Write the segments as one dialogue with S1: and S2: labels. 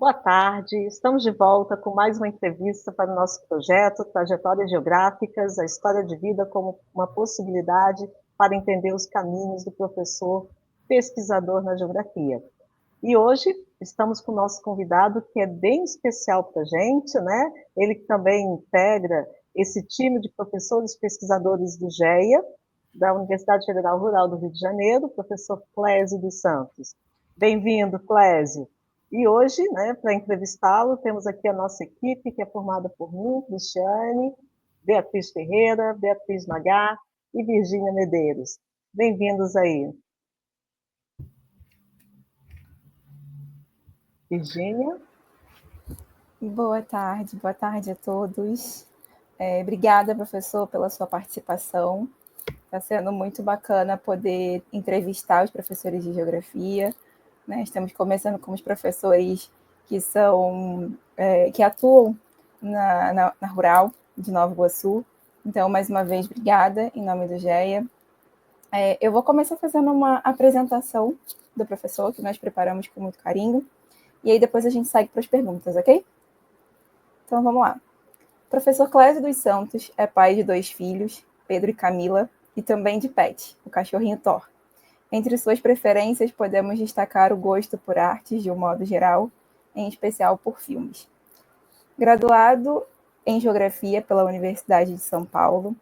S1: Boa tarde, estamos de volta com mais uma entrevista para o nosso projeto Trajetórias Geográficas, a história de vida como uma possibilidade para entender os caminhos do professor pesquisador na geografia. E hoje estamos com o nosso convidado, que é bem especial para a gente, né? Ele que também integra esse time de professores pesquisadores do GEA, da Universidade Federal Rural do Rio de Janeiro, o professor Clésio dos Santos. Bem-vindo, Clésio. E hoje, né, para entrevistá-lo, temos aqui a nossa equipe, que é formada por mim, Cristiane, Beatriz Ferreira, Beatriz Magá e Virgínia Medeiros. Bem-vindos aí. Virgínia?
S2: Boa tarde a todos. Obrigada, professor, pela sua participação. Está sendo muito bacana poder entrevistar os professores de geografia, né? Estamos começando com os professores que atuam na Rural de Nova Iguaçu. Então, mais uma vez, obrigada em nome do GEA. Eu vou começar fazendo uma apresentação do professor, que nós preparamos com muito carinho, e aí depois a gente segue para as perguntas, ok? Então, vamos lá. O professor Clésio dos Santos é pai de 2 filhos, Pedro e Camila, e também de Pet, o cachorrinho Thor. Entre suas preferências, podemos destacar o gosto por artes de um modo geral, em especial por filmes. Graduado em Geografia pela Universidade de São Paulo,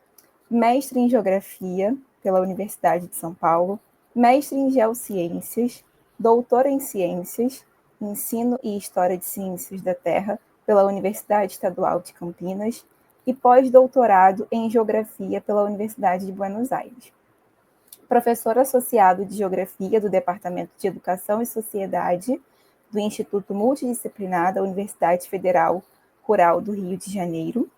S2: mestre em Geografia pela Universidade de São Paulo, mestre em Geociências, doutor em Ciências, Ensino e História de Ciências da Terra pela Universidade Estadual de Campinas e pós-doutorado em Geografia pela Universidade de Buenos Aires. Professor associado de Geografia do Departamento de Educação e Sociedade do Instituto Multidisciplinar da Universidade Federal Rural do Rio de Janeiro.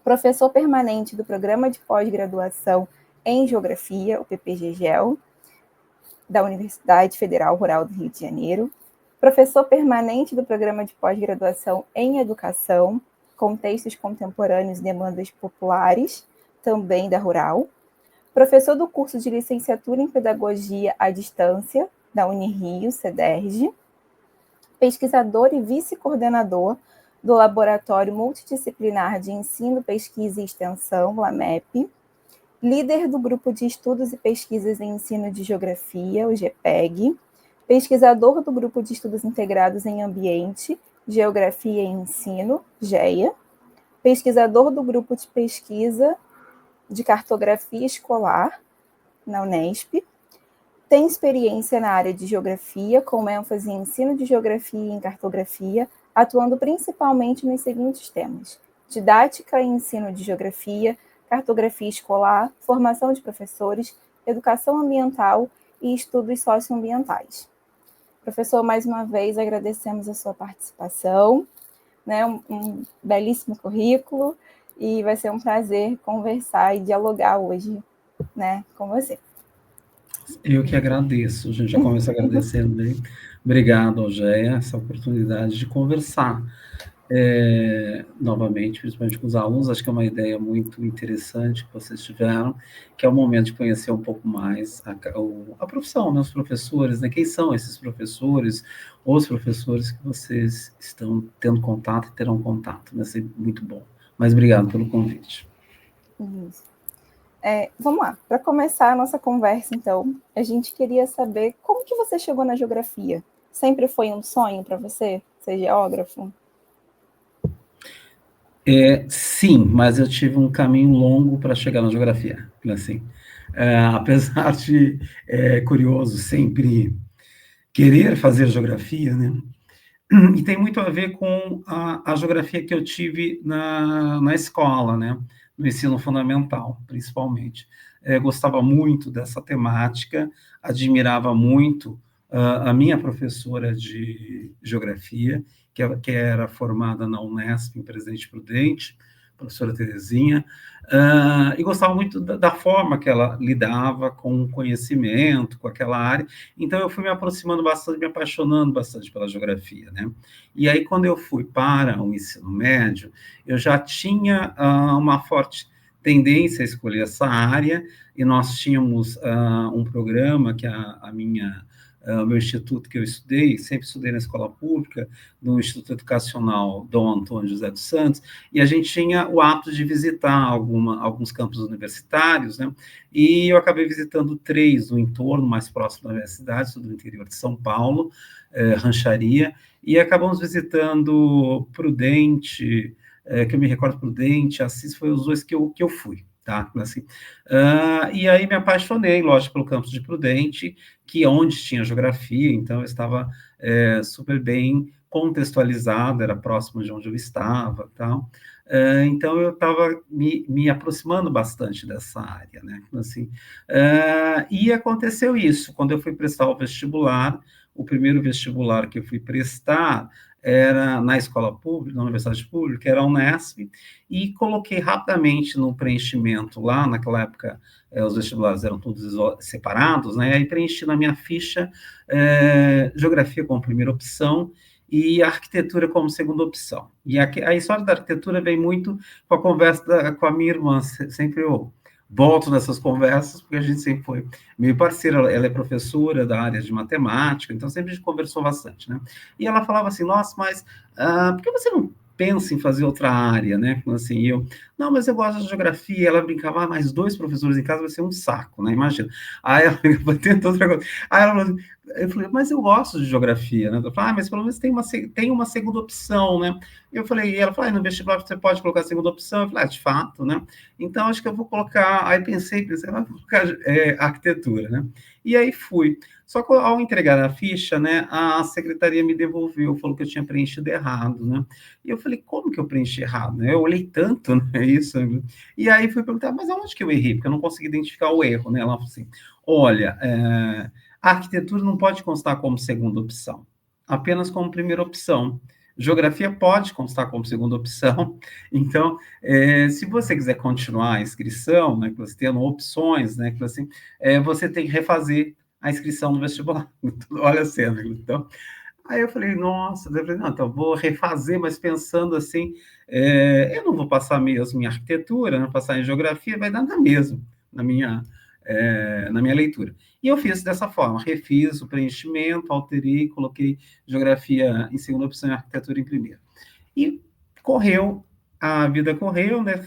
S2: Professor permanente do Programa de Pós-Graduação em Geografia, o PPG-GEL, da Universidade Federal Rural do Rio de Janeiro. Professor permanente do Programa de Pós-Graduação em Educação, Contextos Contemporâneos e Demandas Populares, também da Rural. Professor do curso de Licenciatura em Pedagogia à Distância, da Unirio, CEDERJ. Pesquisador e vice-coordenador do Laboratório Multidisciplinar de Ensino, Pesquisa e Extensão, LAMEP. Líder do Grupo de Estudos e Pesquisas em Ensino de Geografia, o GPEG. Pesquisador do Grupo de Estudos Integrados em Ambiente, Geografia e Ensino, GEA. Pesquisador do Grupo de Pesquisa de Cartografia Escolar, na Unesp. Tem experiência na área de Geografia, com ênfase em Ensino de Geografia e em Cartografia, atuando principalmente nos seguintes temas: didática e ensino de geografia, cartografia escolar, formação de professores, educação ambiental e estudos socioambientais. Professor, mais uma vez agradecemos a sua participação, né? Um belíssimo currículo, e vai ser um prazer conversar e dialogar hoje, né, com você.
S3: Eu que agradeço, a gente já começa agradecendo, né? Obrigado, Algeia, essa oportunidade de conversar novamente, principalmente com os alunos. Acho que é uma ideia muito interessante que vocês tiveram, que é o momento de conhecer um pouco mais a profissão, né, os professores, né, quem são esses professores, os professores que vocês estão tendo contato e terão contato, vai ser muito bom. Mas obrigado pelo convite.
S2: Vamos lá, para começar a nossa conversa, então, a gente queria saber como que você chegou na geografia? Sempre foi um sonho para você ser geógrafo?
S3: Sim, mas eu tive um caminho longo para chegar na geografia, assim. Apesar de, curioso, sempre querer fazer geografia, né? E tem muito a ver com a geografia que eu tive na escola, né? No ensino fundamental, principalmente. Gostava muito dessa temática, admirava muito a minha professora de geografia, que era formada na Unesp, em Presidente Prudente, professora Terezinha, e gostava muito da forma que ela lidava com o conhecimento, com aquela área. Então, eu fui me aproximando bastante, me apaixonando bastante pela geografia, né? E aí, quando eu fui para o ensino médio, eu já tinha uma forte tendência a escolher essa área, e nós tínhamos um programa que a minha o meu instituto que eu estudei, sempre estudei na escola pública, no Instituto Educacional Dom Antônio José dos Santos, e a gente tinha o hábito de visitar alguns campos universitários, né? E eu acabei visitando 3 no entorno mais próximo da minha cidade, do interior de São Paulo, Rancharia, e acabamos visitando Prudente, que eu me recordo, Prudente, Assis, foi os 2 que eu fui, tá? Assim, e aí me apaixonei, lógico, pelo campus de Prudente, que é onde tinha geografia, então eu estava super bem contextualizado, era próximo de onde eu estava, tal. Então eu estava me aproximando bastante dessa área, né? Assim, e aconteceu isso, quando eu fui prestar o vestibular, o primeiro vestibular que eu fui prestar era na escola pública, na universidade pública, era a Unesp, e coloquei rapidamente no preenchimento lá, naquela época, os vestibulares eram todos separados, né, aí preenchi na minha ficha geografia como primeira opção e arquitetura como segunda opção. E a história da arquitetura vem muito com a conversa com a minha irmã, sempre eu volto nessas conversas, porque a gente sempre foi meio parceira, ela é professora da área de matemática, então sempre a gente conversou bastante, né? E ela falava assim, nossa, mas por que você não pensa em fazer outra área, né? Assim, não, mas eu gosto de geografia, ela brincava, mais 2 professores em casa vai ser um saco, né? Imagina. Aí ela tentou outra coisa. Aí ela falou, eu falei, mas eu gosto de geografia, né? Ela falou, mas pelo menos tem uma segunda opção, né? Eu falei, e ela falou, no vestibular você pode colocar a segunda opção? Eu falei, de fato, né? Então, acho que eu vou colocar, aí pensei, vou colocar arquitetura, né? E aí fui. Só que ao entregar a ficha, né, a secretaria me devolveu, falou que eu tinha preenchido errado, né? E eu falei, como que eu preenchi errado? Né? Eu olhei tanto, né, isso, e aí fui perguntar, mas aonde que eu errei? Porque eu não consegui identificar o erro, né? Ela falou assim, olha, a arquitetura não pode constar como segunda opção, apenas como primeira opção. Geografia pode constar como segunda opção, então, se você quiser continuar a inscrição, né, que você tendo opções, né, que você tem que refazer a inscrição no vestibular. Olha a cena. Então, aí eu falei, nossa, não, então vou refazer, mas pensando assim, eu não vou passar mesmo em arquitetura, não passar em geografia, vai dar na mesma, na minha leitura. E eu fiz dessa forma, refiz o preenchimento, alterei, coloquei geografia em segunda opção e arquitetura em primeira. E a vida correu, né?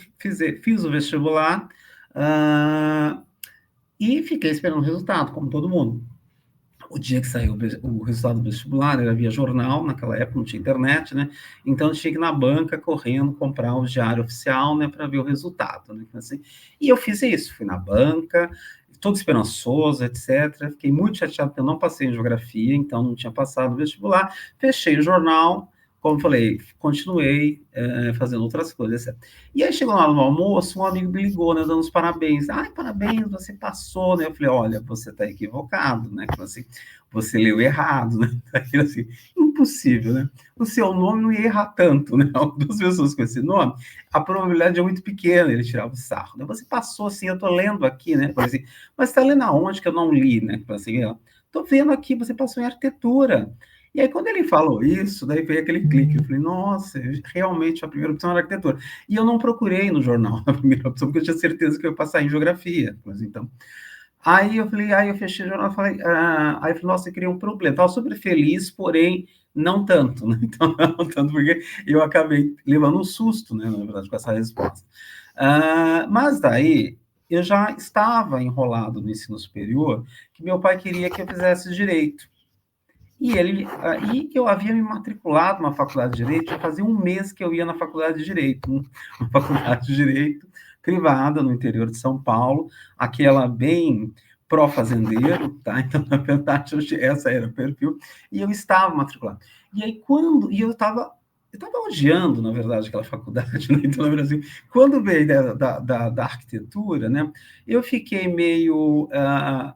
S3: Fiz o vestibular, e fiquei esperando o resultado, como todo mundo. O dia que saiu o resultado do vestibular era via jornal, naquela época não tinha internet, né? Então eu tinha que ir na banca correndo comprar o diário oficial, né, para ver o resultado, né? Assim, e eu fiz isso, fui na banca, todo esperançoso, etc. Fiquei muito chateado porque eu não passei em geografia, então não tinha passado o vestibular. Fechei o jornal, como falei, continuei fazendo outras coisas, etc. E aí chegou lá no almoço, um amigo me ligou, né, dando os parabéns. Ai, parabéns, você passou, né? Eu falei, olha, você está equivocado, né? Assim, você leu errado, né? Assim, impossível, né? O seu nome não ia errar tanto, né? Duas pessoas com esse nome, a probabilidade é muito pequena, ele tirava o sarro. Né? Você passou assim, eu estou lendo aqui, né? Assim, mas está lendo aonde que eu não li, né? Assim, estou vendo aqui, você passou em arquitetura. E aí, quando ele falou isso, daí veio aquele clique. Eu falei, nossa, realmente a primeira opção era arquitetura. E eu não procurei no jornal a primeira opção, porque eu tinha certeza que eu ia passar em geografia. Mas então. Aí eu falei, aí eu fechei o jornal, falei, aí eu falei, nossa, eu queria um problema. Estava super feliz, porém, não tanto, né? Então, não tanto, porque eu acabei levando um susto, né, na verdade, com essa resposta. Mas daí, eu já estava enrolado no ensino superior, que meu pai queria que eu fizesse direito. E eu havia me matriculado na faculdade de Direito, já fazia um mês que eu ia na faculdade de Direito, uma faculdade de Direito privada no interior de São Paulo, aquela bem pró-fazendeiro, tá? Então, na verdade, essa era o perfil, e eu estava matriculado. E aí, eu estava odiando, na verdade, aquela faculdade, né? Então, no Brasil, quando veio da arquitetura, né, eu fiquei meio,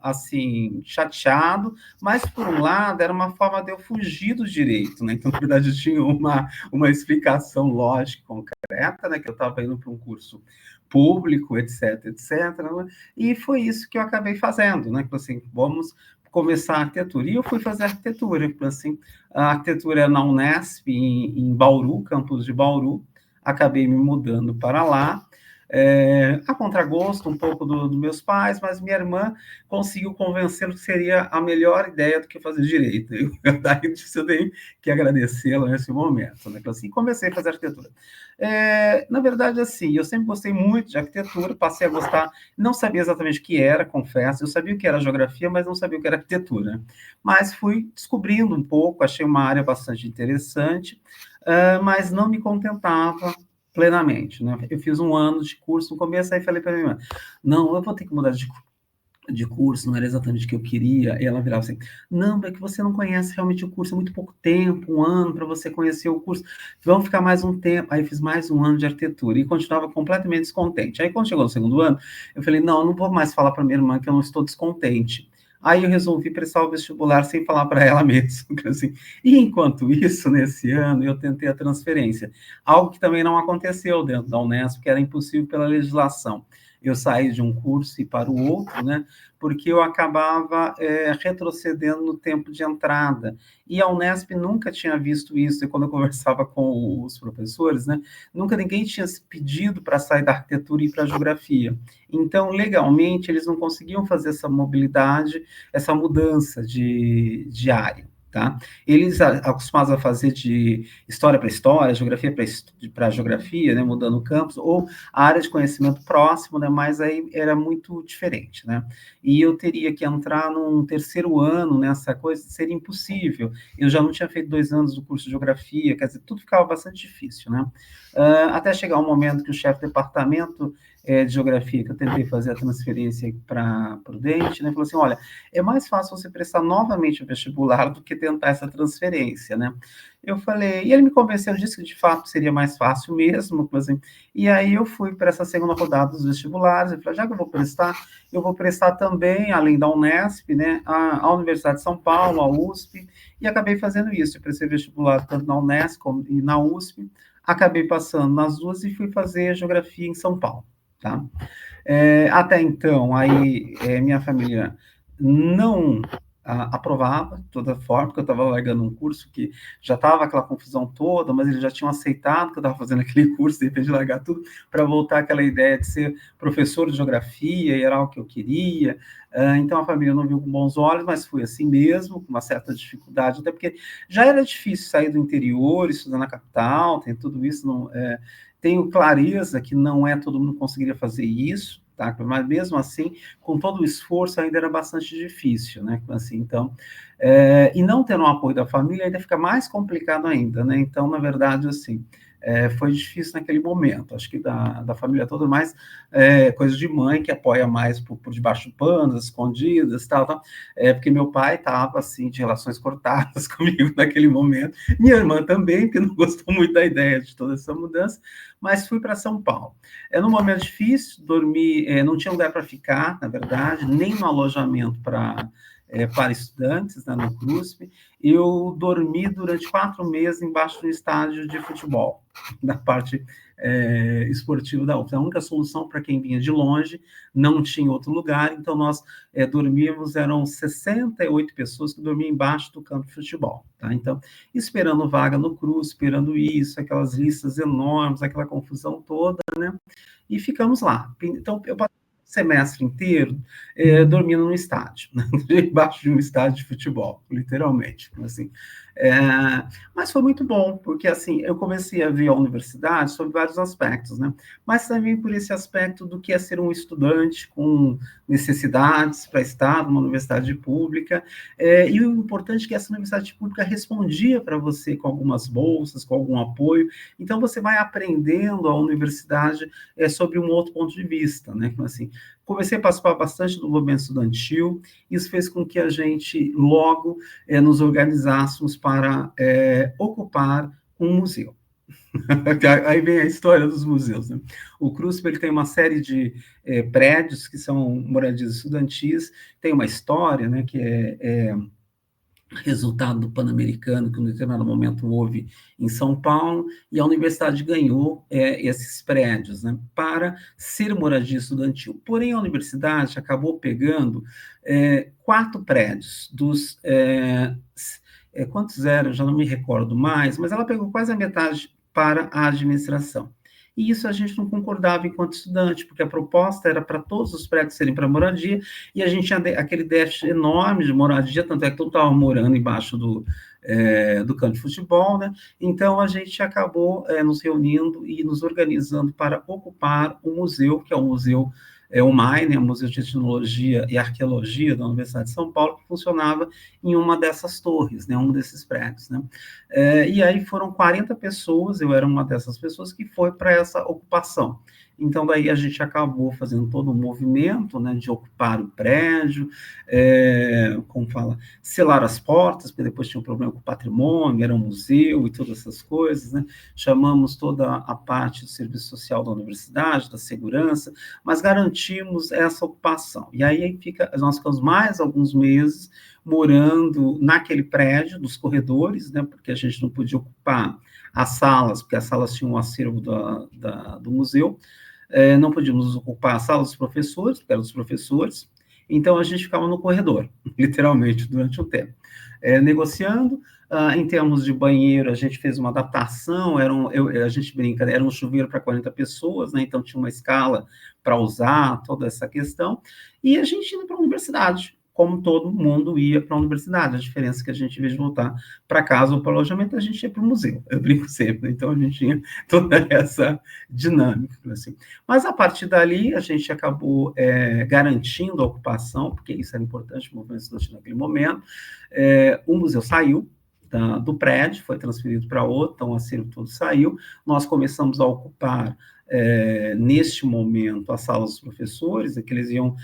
S3: assim, chateado, mas, por um lado, era uma forma de eu fugir do direito, né? Então, na verdade, eu tinha uma explicação lógica, concreta, né? Que eu estava indo para um curso público, etc, etc, né? E foi isso que eu acabei fazendo, né? Assim, vamos começar a arquitetura. E eu fui fazer arquitetura, assim, a arquitetura na Unesp, em Bauru, campus de Bauru, acabei me mudando para lá, a contragosto um pouco dos meus pais, mas minha irmã conseguiu convencê-lo que seria a melhor ideia do que fazer direito. Daí eu tenho que agradecê-la nesse momento, né? Assim, comecei a fazer arquitetura. Na verdade, assim, eu sempre gostei muito de arquitetura, passei a gostar, não sabia exatamente o que era, confesso, eu sabia o que era geografia, mas não sabia o que era arquitetura. Mas fui descobrindo um pouco, achei uma área bastante interessante, mas não me contentava plenamente, né? Eu fiz um ano de curso no começo, aí falei para minha irmã, não, eu vou ter que mudar de curso, não era exatamente o que eu queria, e ela virava assim, não, é que você não conhece realmente o curso, é muito pouco tempo, um ano para você conhecer o curso, vamos ficar mais um tempo, aí fiz mais um ano de arquitetura, e continuava completamente descontente, aí quando chegou no segundo ano, eu falei, não vou mais falar para minha irmã que eu não estou descontente, aí eu resolvi prestar o vestibular sem falar para ela mesmo, assim, e enquanto isso, nesse ano, eu tentei a transferência, algo que também não aconteceu dentro da Unesp, que era impossível pela legislação, eu saí de um curso e para o outro, né, porque eu acabava retrocedendo no tempo de entrada. E a Unesp nunca tinha visto isso, e quando eu conversava com os professores, né, nunca ninguém tinha se pedido para sair da arquitetura e ir para a geografia. Então, legalmente, eles não conseguiam fazer essa mobilidade, essa mudança de área. Tá? Eles acostumados a fazer de história para história, geografia para geografia, né, mudando campos, ou a área de conhecimento próximo, né, mas aí era muito diferente, né? E eu teria que entrar num terceiro ano nessa coisa, seria impossível. Eu já não tinha feito 2 anos do curso de geografia, quer dizer, tudo ficava bastante difícil, né? Até chegar um momento que o chefe de departamento de geografia, que eu tentei fazer a transferência para Prudente, né, falou assim, olha, é mais fácil você prestar novamente o vestibular do que tentar essa transferência, né? Eu falei, e ele me convenceu, disse que de fato seria mais fácil mesmo, assim, e aí eu fui para essa segunda rodada dos vestibulares, eu falei, já que eu vou prestar também, além da Unesp, né, a Universidade de São Paulo, a USP, e acabei fazendo isso, eu prestei vestibular tanto na Unesp como e na USP, acabei passando nas duas e fui fazer geografia em São Paulo, tá? Até então, aí minha família não aprovava de toda forma, porque eu estava largando um curso que já estava aquela confusão toda, mas eles já tinham aceitado que eu estava fazendo aquele curso, de repente de largar tudo, para voltar àquela ideia de ser professor de geografia, e era algo que eu queria. Então a família não viu com bons olhos, mas fui assim mesmo, com uma certa dificuldade, até porque já era difícil sair do interior, estudar na capital, tem tudo isso, tenho clareza que não é todo mundo que conseguiria fazer isso, tá? Mas mesmo assim, com todo o esforço, ainda era bastante difícil, né? Assim, então, e não tendo o apoio da família, ainda fica mais complicado ainda, né? Então, na verdade, assim, foi difícil naquele momento. Acho que da família toda, mais coisa de mãe, que apoia mais por debaixo do pano, escondidas, tal. Porque meu pai estava, assim, de relações cortadas comigo naquele momento. Minha irmã também, que não gostou muito da ideia de toda essa mudança, mas fui para São Paulo. Num momento difícil, dormi, não tinha lugar para ficar, na verdade, nem no alojamento para estudantes, né, no CRUSP. Eu dormi durante 4 meses embaixo do estádio de futebol, na parte esportiva da UF. A única solução para quem vinha de longe, não tinha outro lugar, então nós dormíamos, eram 68 pessoas que dormiam embaixo do campo de futebol, tá? Então, esperando vaga no CRUSP, esperando isso, aquelas listas enormes, aquela confusão toda, né? E ficamos lá. Então, eu passei o semestre inteiro dormindo no estádio, né? Embaixo de um estádio de futebol, literalmente, assim. Mas foi muito bom, porque assim, eu comecei a ver a universidade sobre vários aspectos, né? Mas também por esse aspecto do que é ser um estudante com necessidades para estar numa universidade pública, e o importante é que essa universidade pública respondia para você com algumas bolsas, com algum apoio, então você vai aprendendo a universidade sobre um outro ponto de vista, né? Assim, comecei a participar bastante do movimento estudantil, isso fez com que a gente logo nos organizássemos para ocupar um museu. Aí vem a história dos museus, né? O CRUSP ele tem uma série de prédios que são moradias estudantis, tem uma história, né, que é resultado do Pan-Americano, que em um determinado momento houve em São Paulo, e a universidade ganhou esses prédios, né, para ser moradia estudantil. Porém, a universidade acabou pegando 4 prédios dos... quantos eram? Já não me recordo mais, mas ela pegou quase a metade para a administração. e isso a gente não concordava enquanto estudante, porque a proposta era para todos os prédios serem para moradia, e a gente tinha aquele déficit enorme de moradia, tanto é que todo estava morando embaixo do campo de futebol, né? Então a gente acabou nos reunindo e nos organizando para ocupar o museu, que é o museu o MAI, né, o Museu de Etnologia e Arqueologia da Universidade de São Paulo, que funcionava em uma dessas torres, né, um desses prédios, né? E aí foram 40 pessoas, eu era uma dessas pessoas que foi para essa ocupação. Então, daí a gente acabou fazendo todo um movimento, né, de ocupar o prédio, como fala, selar as portas, porque depois tinha um problema com o patrimônio, era um museu e todas essas coisas, né? Chamamos toda a parte do serviço social da universidade, da segurança, mas garantimos essa ocupação. E aí nós ficamos mais alguns meses morando naquele prédio, dos corredores, né, porque a gente não podia ocupar as salas, porque as salas tinham um acervo do museu, não podíamos ocupar as salas dos professores, porque eram dos professores, então a gente ficava no corredor, literalmente, durante um tempo, negociando. Em termos de banheiro, a gente fez uma adaptação, a gente brinca, era um chuveiro para 40 pessoas, né, então tinha uma escala para usar, toda essa questão, e a gente ia para a universidade, como todo mundo ia para a universidade. A diferença é que a gente, em vez de voltar para casa ou para o alojamento, a gente ia para o museu, eu brinco sempre, então a gente tinha toda essa dinâmica, assim. Mas, a partir dali, a gente acabou garantindo a ocupação, porque isso era importante, o movimento estudantil naquele momento. O museu saiu do prédio, foi transferido para outro, então o acervo todo saiu, nós começamos a ocupar, neste momento, as salas dos professores, que eles iam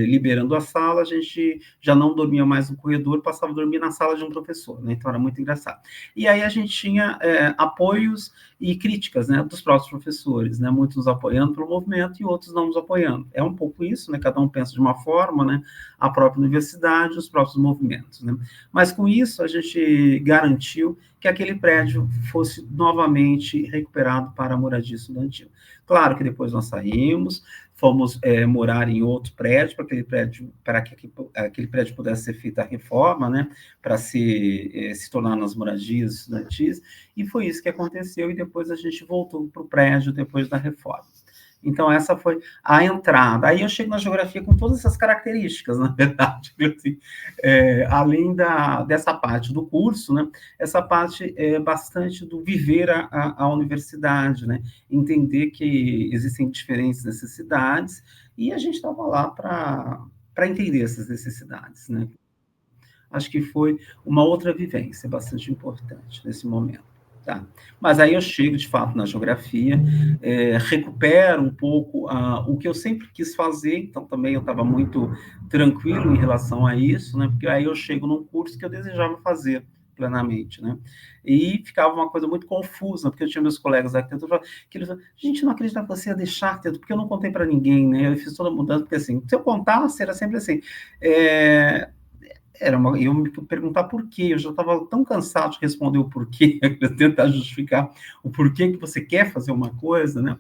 S3: liberando a sala, a gente já não dormia mais no corredor, passava a dormir na sala de um professor, né? Então era muito engraçado. E aí a gente tinha apoios e críticas, né, dos próprios professores, né, muitos nos apoiando pelo movimento e outros não nos apoiando. É um pouco isso, né, cada um pensa de uma forma, né, a própria universidade, os próprios movimentos, né. Mas com isso a gente garantiu que aquele prédio fosse novamente recuperado para a moradia estudantil. Claro que depois nós saímos, fomos morar em outro prédio, para que aquele prédio pudesse ser feita a reforma, né, para se tornar nas moradias estudantis, e foi isso que aconteceu, e depois a gente voltou para o prédio depois da reforma. Então, essa foi a entrada. Aí eu chego na geografia com todas essas características, na verdade, assim, além dessa parte do curso, né, essa parte é bastante do viver a universidade, né, entender que existem diferentes necessidades, e a gente estava lá para entender essas necessidades, né. Acho que foi uma outra vivência bastante importante nesse momento. Tá. Mas aí eu chego, de fato, na geografia, recupero um pouco o que eu sempre quis fazer, então também eu estava muito tranquilo em relação a isso, né, porque aí eu chego num curso que eu desejava fazer plenamente, né, e ficava uma coisa muito confusa, porque eu tinha meus colegas da arquitetura que eles falavam, gente, não acredito que você ia deixar arquitetura, porque eu não contei para ninguém, né, eu fiz toda a mudança, porque assim, se eu contasse, era sempre assim, eu me perguntar por quê, eu já estava tão cansado de responder o porquê, tentar justificar o porquê que você quer fazer uma coisa, né?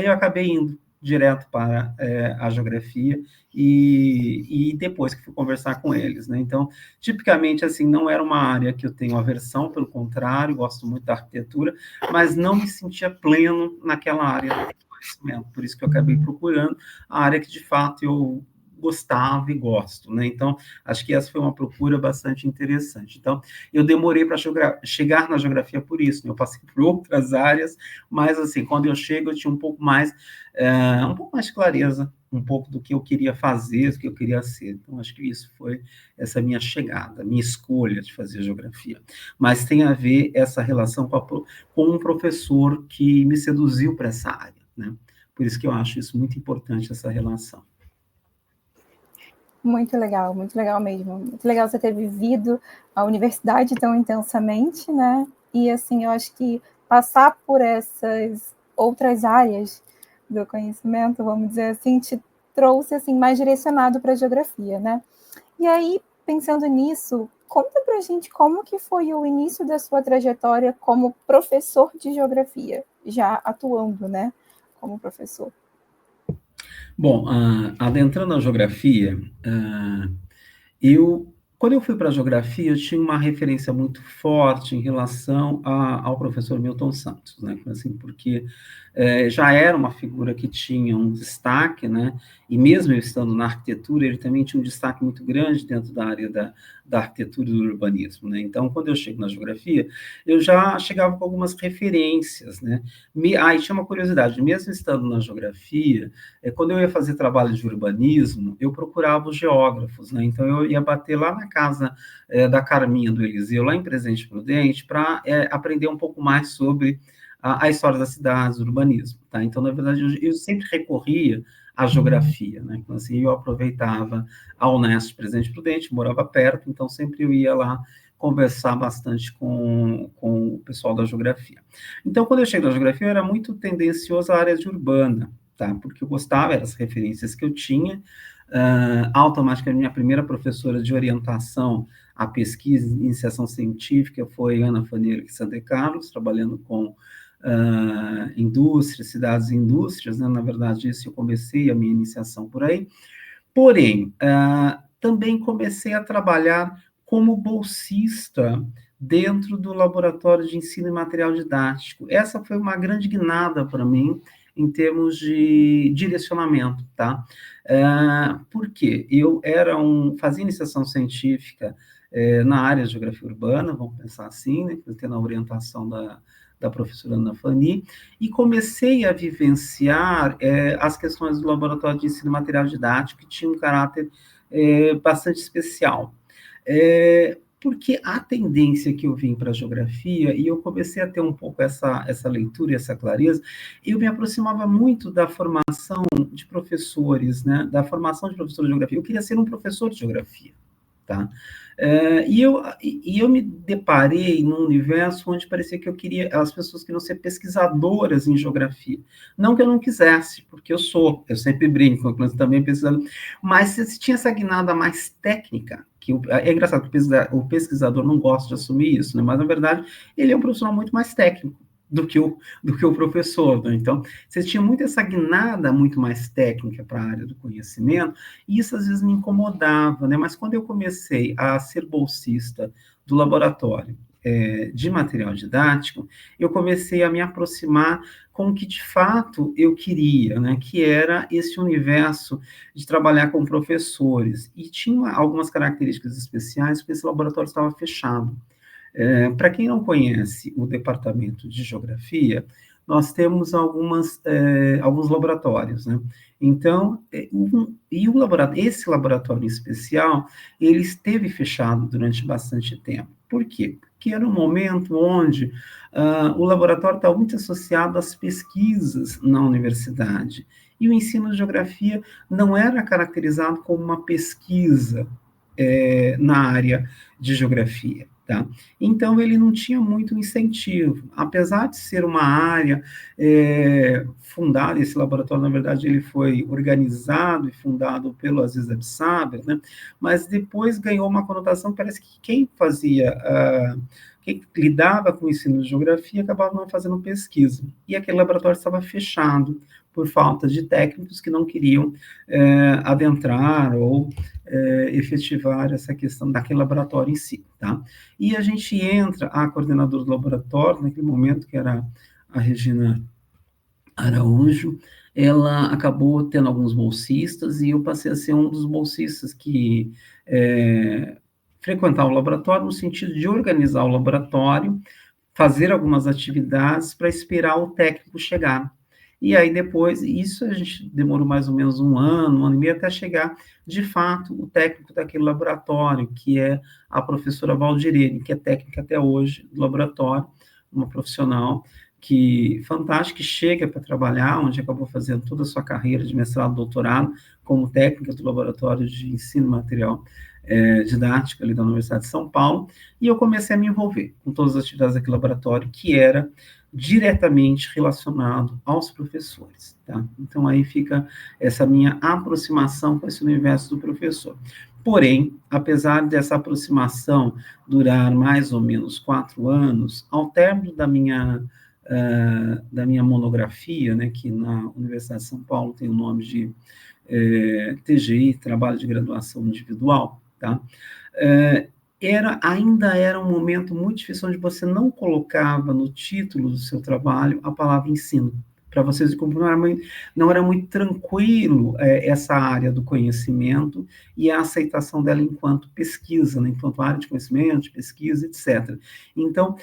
S3: Eu acabei indo direto para a geografia e depois que fui conversar com eles, né? Então, tipicamente, assim, não era uma área que eu tenho aversão, pelo contrário, gosto muito da arquitetura, mas não me sentia pleno naquela área do conhecimento, por isso que eu acabei procurando a área que, de fato, eu gostava e gosto, né? Então, acho que essa foi uma procura bastante interessante. Então, eu demorei para chegar na geografia por isso, né? Eu passei por outras áreas, mas, assim, quando eu chego, eu tinha um pouco mais de clareza, um pouco do que eu queria fazer, do que eu queria ser. Então, acho que isso foi essa minha chegada, minha escolha de fazer geografia. Mas tem a ver essa relação com um professor que me seduziu para essa área, né? Por isso que eu acho isso muito importante, essa relação.
S2: Muito legal mesmo. Muito legal você ter vivido a universidade tão intensamente, né? E, assim, eu acho que passar por essas outras áreas do conhecimento, vamos dizer assim, te trouxe, assim, mais direcionado para a geografia, né? E aí, pensando nisso, conta pra gente como que foi o início da sua trajetória como professor de geografia, já atuando, né, como professor.
S3: Bom, adentrando na geografia, eu Quando eu fui para a geografia, eu tinha uma referência muito forte em relação ao professor Milton Santos, né? Assim, porque já era uma figura que tinha um destaque, né? E mesmo eu estando na arquitetura, ele também tinha um destaque muito grande dentro da área da arquitetura e do urbanismo, né? Então, quando eu chego na geografia, eu já chegava com algumas referências, né? E tinha uma curiosidade, mesmo estando na geografia, quando eu ia fazer trabalho de urbanismo, eu procurava os geógrafos, né? Então, eu ia bater lá na casa da Carminha do Eliseu, lá em Presidente Prudente, para aprender um pouco mais sobre a história das cidades, o urbanismo, tá? Então, na verdade, eu sempre recorria à geografia, né? Então, assim, eu aproveitava a Unesp Presidente Prudente, morava perto, então sempre eu ia lá conversar bastante com o pessoal da geografia. Então, quando eu cheguei na geografia, eu era muito tendencioso à área de urbana, tá? Porque eu gostava, eram as referências que eu tinha. Automaticamente, minha primeira professora de orientação à pesquisa e iniciação científica foi Ana Fanelli de Santa Carlos, trabalhando com indústrias, cidades e indústrias, né? Na verdade, isso eu comecei a minha iniciação por aí. Porém, também comecei a trabalhar como bolsista dentro do Laboratório de Ensino e Material Didático. Essa foi uma grande guinada para mim, em termos de direcionamento, tá? Por quê? Eu fazia iniciação científica na área de geografia urbana, vamos pensar assim, né? Tendo a orientação da professora Ana Fani, e comecei a vivenciar as questões do Laboratório de Ensino e Material Didático, que tinha um caráter bastante especial. Porque a tendência que eu vim para a geografia, e eu comecei a ter um pouco essa leitura e essa clareza, eu me aproximava muito da formação de professores, né? Da formação de professor de geografia. Eu queria ser um professor de geografia, tá? E eu me deparei num universo onde parecia que as pessoas queriam ser pesquisadoras em geografia. Não que eu não quisesse, porque eu sempre brinco, eu também pesquisador, mas se tinha essa guinada mais técnica, é engraçado que o pesquisador não gosta de assumir isso, né? Mas na verdade ele é um profissional muito mais técnico do que o professor, né? Então, vocês tinham muito essa guinada muito mais técnica para a área do conhecimento, e isso às vezes me incomodava, né? Mas quando eu comecei a ser bolsista do laboratório de material didático, eu comecei a me aproximar com o que de fato eu queria, né? Que era esse universo de trabalhar com professores, e tinha algumas características especiais, porque esse laboratório estava fechado. Para quem não conhece o departamento de geografia, nós temos alguns laboratórios, né? Então, esse laboratório em especial, ele esteve fechado durante bastante tempo. Por quê? Porque era um momento onde o laboratório estava muito associado às pesquisas na universidade, e o ensino de geografia não era caracterizado como uma pesquisa na área de geografia. Tá? Então, ele não tinha muito incentivo, apesar de ser uma área fundada, esse laboratório, na verdade, ele foi organizado e fundado pelo Aziz Absaber, né? Mas depois ganhou uma conotação, parece que quem lidava com o ensino de geografia acabava não fazendo pesquisa, e aquele laboratório estava fechado por falta de técnicos que não queriam adentrar ou efetivar essa questão daquele laboratório em si, tá? E a gente a coordenadora do laboratório, naquele momento, que era a Regina Araújo, ela acabou tendo alguns bolsistas, e eu passei a ser um dos bolsistas que frequentava o laboratório, no sentido de organizar o laboratório, fazer algumas atividades para esperar o técnico chegar. E aí depois, isso a gente demorou mais ou menos um ano e meio, até chegar, de fato, o técnico daquele laboratório, que é a professora Valdirene, que é técnica até hoje do laboratório, uma profissional fantástica, que chega para trabalhar, onde acabou fazendo toda a sua carreira de mestrado, doutorado, como técnica do Laboratório de Ensino e Material Didático ali da Universidade de São Paulo, e eu comecei a me envolver com todas as atividades daquele laboratório, que era diretamente relacionado aos professores, tá? Então, aí fica essa minha aproximação com esse universo do professor. Porém, apesar dessa aproximação durar mais ou menos 4 anos, ao término da minha monografia, né, que na Universidade de São Paulo tem o nome de TGI, Trabalho de Graduação Individual, tá? ainda era um momento muito difícil, onde você não colocava no título do seu trabalho a palavra ensino. Para vocês, não era muito tranquilo essa área do conhecimento e a aceitação dela enquanto pesquisa, né, enquanto área de conhecimento, de pesquisa, etc. Então,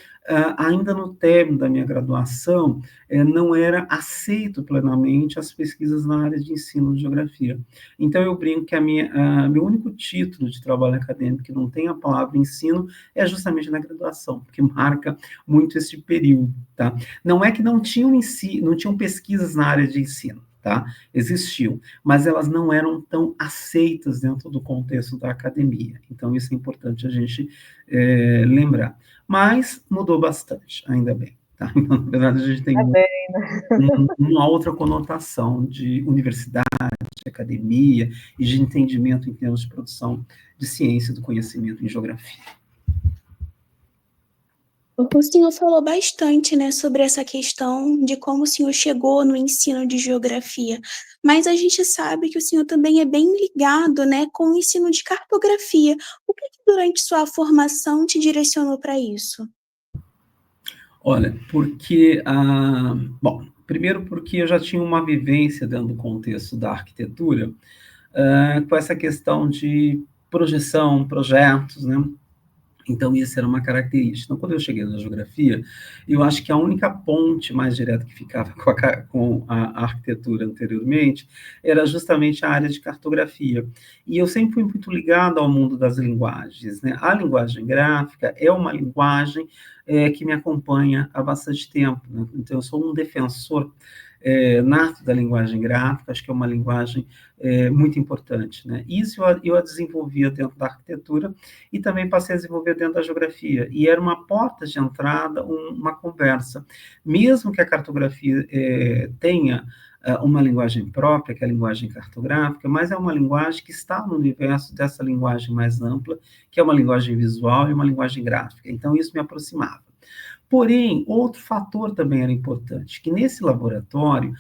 S3: ainda no término da minha graduação, não era aceito plenamente as pesquisas na área de ensino de geografia. Então, eu brinco que meu único título de trabalho acadêmico que não tem a palavra ensino é justamente na graduação, porque marca muito esse período, tá? Não é que não tinham pesquisas na área de ensino, tá? Existiam, mas elas não eram tão aceitas dentro do contexto da academia. Então, isso é importante a gente lembrar. Mas mudou bastante, ainda bem. Tá? Então, na verdade, a gente tem uma outra conotação de universidade, de academia e de entendimento em termos de produção de ciência do conhecimento em geografia.
S4: O senhor falou bastante, né, sobre essa questão de como o senhor chegou no ensino de geografia, mas a gente sabe que o senhor também é bem ligado, né, com o ensino de cartografia. O que durante sua formação te direcionou para isso?
S3: Olha, porque, bom, primeiro porque eu já tinha uma vivência dentro do contexto da arquitetura, com essa questão de projeção, projetos, né? Então, isso era uma característica. Então, quando eu cheguei na geografia, eu acho que a única ponte mais direta que ficava com a arquitetura anteriormente era justamente a área de cartografia. E eu sempre fui muito ligado ao mundo das linguagens, né? A linguagem gráfica é uma linguagem que me acompanha há bastante tempo, né? Então, eu sou um defensor nato da linguagem gráfica, acho que é uma linguagem muito importante, né? Isso eu a desenvolvia dentro da arquitetura e também passei a desenvolver dentro da geografia, e era uma porta de entrada, uma conversa. Mesmo que a cartografia tenha uma linguagem própria, que é a linguagem cartográfica, mas é uma linguagem que está no universo dessa linguagem mais ampla, que é uma linguagem visual e uma linguagem gráfica. Então, isso me aproximava. Porém, outro fator também era importante, que nesse laboratório,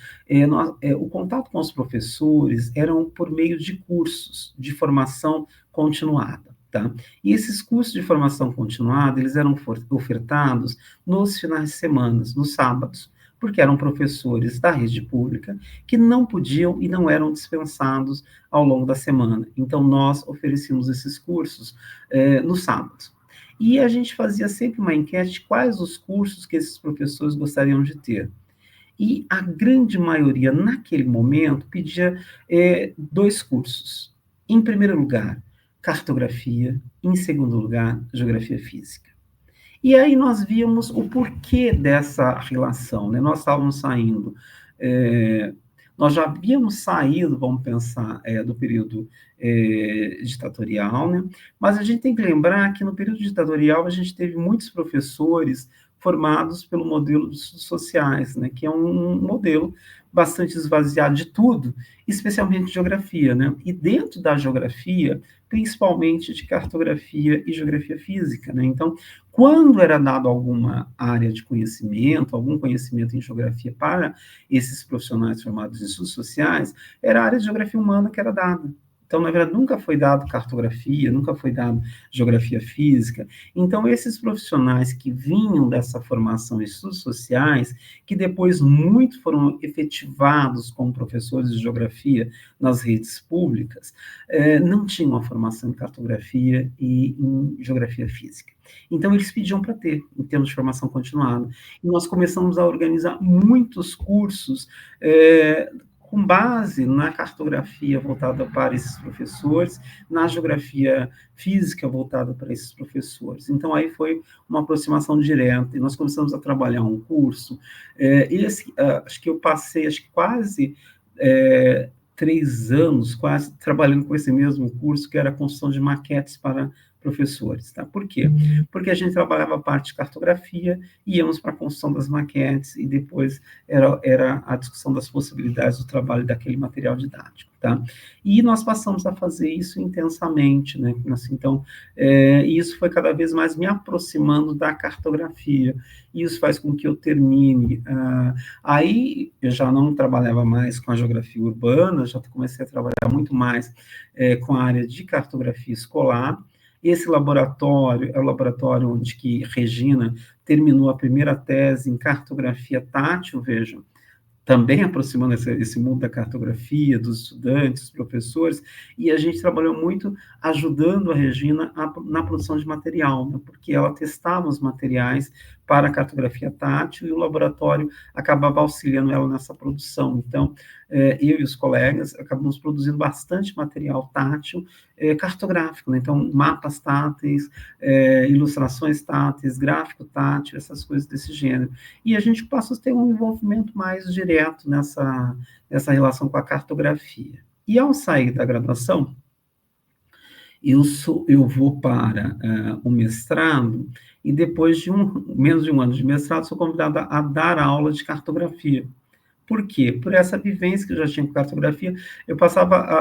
S3: o contato com os professores eram por meio de cursos de formação continuada, tá? E esses cursos de formação continuada, eles eram ofertados nos finais de semana, nos sábados, porque eram professores da rede pública que não podiam e não eram dispensados ao longo da semana. Então, nós oferecíamos esses cursos nos sábados. E a gente fazia sempre uma enquete de quais os cursos que esses professores gostariam de ter. E a grande maioria, naquele momento, pedia 2 cursos. Em primeiro lugar, cartografia. Em segundo lugar, geografia física. E aí nós víamos o porquê dessa relação, né? Nós estávamos saindo... nós já havíamos saído, vamos pensar, do período ditatorial, né? Mas a gente tem que lembrar que no período ditatorial a gente teve muitos professores formados pelo modelo dos estudos sociais, né? Que é um modelo bastante esvaziado de tudo, especialmente de geografia, né? E dentro da geografia, principalmente de cartografia e geografia física, né? Então, quando era dado alguma área de conhecimento, algum conhecimento em geografia para esses profissionais formados em estudos sociais, era a área de geografia humana que era dada. Então, na verdade, nunca foi dado cartografia, nunca foi dado geografia física. Então, esses profissionais que vinham dessa formação em estudos sociais, que depois muito foram efetivados como professores de geografia nas redes públicas, não tinham uma formação em cartografia e em geografia física. Então, eles pediam para ter, em termos de formação continuada. E nós começamos a organizar muitos cursos com base na cartografia voltada para esses professores, na geografia física voltada para esses professores. Então, aí foi uma aproximação direta, e nós começamos a trabalhar um curso. Acho que eu passei quase 3 anos, quase, trabalhando com esse mesmo curso, que era a construção de maquetes para professores, tá? Por quê? Porque a gente trabalhava a parte de cartografia, íamos para a construção das maquetes, e depois era a discussão das possibilidades do trabalho daquele material didático, tá? E nós passamos a fazer isso intensamente, né? Assim, então, isso foi cada vez mais me aproximando da cartografia, e isso faz com que eu termine. Aí, eu já não trabalhava mais com a geografia urbana, já comecei a trabalhar muito mais com a área de cartografia escolar, Esse laboratório é o laboratório onde que Regina terminou a primeira tese em cartografia tátil, vejam, também aproximando esse mundo da cartografia, dos estudantes, dos professores, e a gente trabalhou muito ajudando a Regina na produção de material, né, porque ela testava os materiais para a cartografia tátil e o laboratório acabava auxiliando ela nessa produção. Então, eu e os colegas acabamos produzindo bastante material tátil cartográfico, né? Então, mapas táteis, ilustrações táteis, gráfico tátil, essas coisas desse gênero. E a gente passa a ter um envolvimento mais direto nessa relação com a cartografia. E ao sair da graduação, eu vou para o mestrado, e depois de menos de um ano de mestrado, sou convidada a dar aula de cartografia. Por quê? Por essa vivência que eu já tinha com cartografia,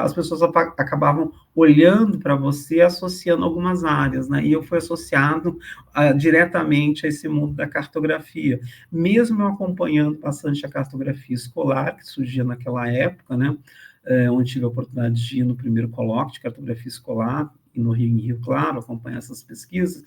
S3: as pessoas acabavam olhando para você, associando algumas áreas, né? E eu fui associado diretamente a esse mundo da cartografia, mesmo eu acompanhando bastante a cartografia escolar, que surgia naquela época, né? Onde tive a oportunidade de ir no primeiro colóquio de cartografia escolar, e no Rio, claro, acompanhar essas pesquisas,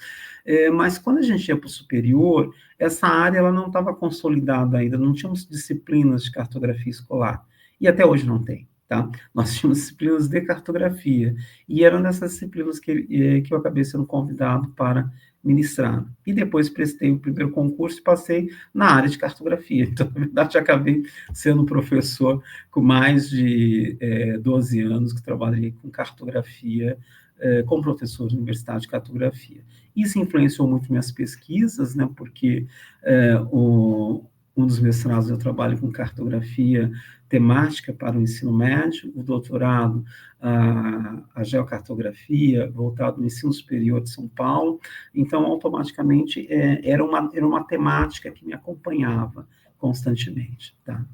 S3: mas quando a gente ia para o superior, essa área ela não estava consolidada ainda, não tínhamos disciplinas de cartografia escolar, e até hoje não tem, tá? Nós tínhamos disciplinas de cartografia, e eram nessas disciplinas que eu acabei sendo convidado para ministrar. E depois prestei o primeiro concurso e passei na área de cartografia. Então, na verdade, acabei sendo professor com mais de 12 anos que trabalhei com cartografia, como professor universitário de cartografia. Isso influenciou muito minhas pesquisas, né, porque um dos mestrados eu trabalho com cartografia temática para o ensino médio, o doutorado, a geocartografia, voltado no ensino superior de São Paulo, então, automaticamente, era uma temática que me acompanhava constantemente, tá?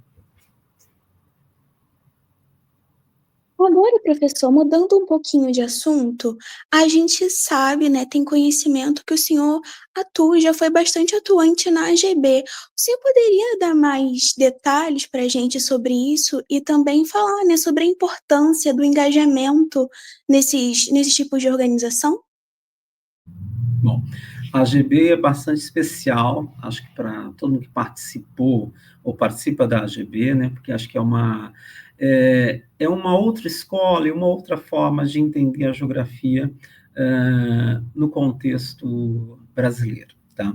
S4: Agora, professor, mudando um pouquinho de assunto, a gente sabe, né, tem conhecimento que o senhor atua, já foi bastante atuante na AGB. O senhor poderia dar mais detalhes para a gente sobre isso e também falar, né, sobre a importância do engajamento nesses tipos de organização?
S3: Bom, a AGB é bastante especial, acho que para todo mundo que participou ou participa da AGB, né, porque acho que é uma outra escola e uma outra forma de entender a geografia no contexto brasileiro, tá?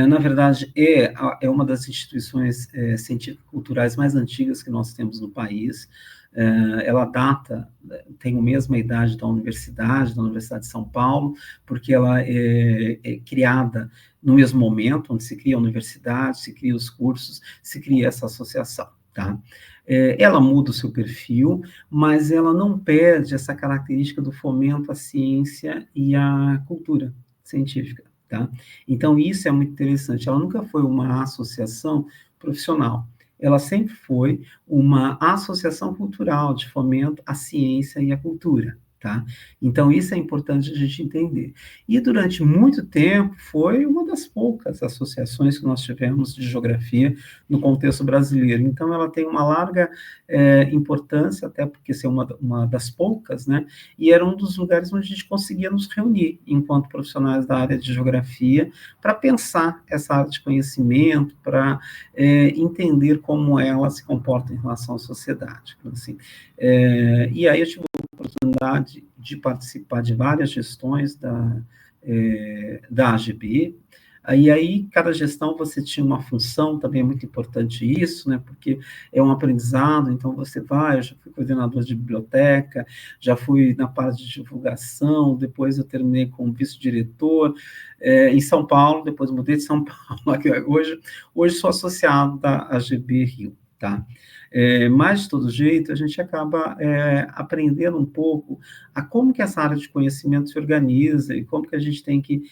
S3: Na verdade, é uma das instituições científico-culturais mais antigas que nós temos no país. Ela tem a mesma idade da Universidade de São Paulo, porque ela é criada no mesmo momento, onde se cria a universidade, se cria os cursos, se cria essa associação, tá? Ela muda o seu perfil, mas ela não perde essa característica do fomento à ciência e à cultura científica, tá? Então, isso é muito interessante. Ela nunca foi uma associação profissional. Ela sempre foi uma associação cultural de fomento à ciência e à cultura, tá? Então, isso é importante a gente entender. E, durante muito tempo, foi uma das poucas associações que nós tivemos de geografia no contexto brasileiro. Então, ela tem uma larga importância, até porque ser uma das poucas, né? E era um dos lugares onde a gente conseguia nos reunir, enquanto profissionais da área de geografia, para pensar essa área de conhecimento, para entender como ela se comporta em relação à sociedade. Assim. E aí eu tive a oportunidade de participar de várias gestões da AGB, e aí, cada gestão você tinha uma função, também é muito importante isso, né, porque é um aprendizado, então eu já fui coordenador de biblioteca, já fui na parte de divulgação, depois eu terminei como vice-diretor em São Paulo, depois mudei de São Paulo, hoje sou associado da AGB Rio, tá? Mas, de todo jeito, a gente acaba aprendendo um pouco a como que essa área de conhecimento se organiza e como que a gente tem que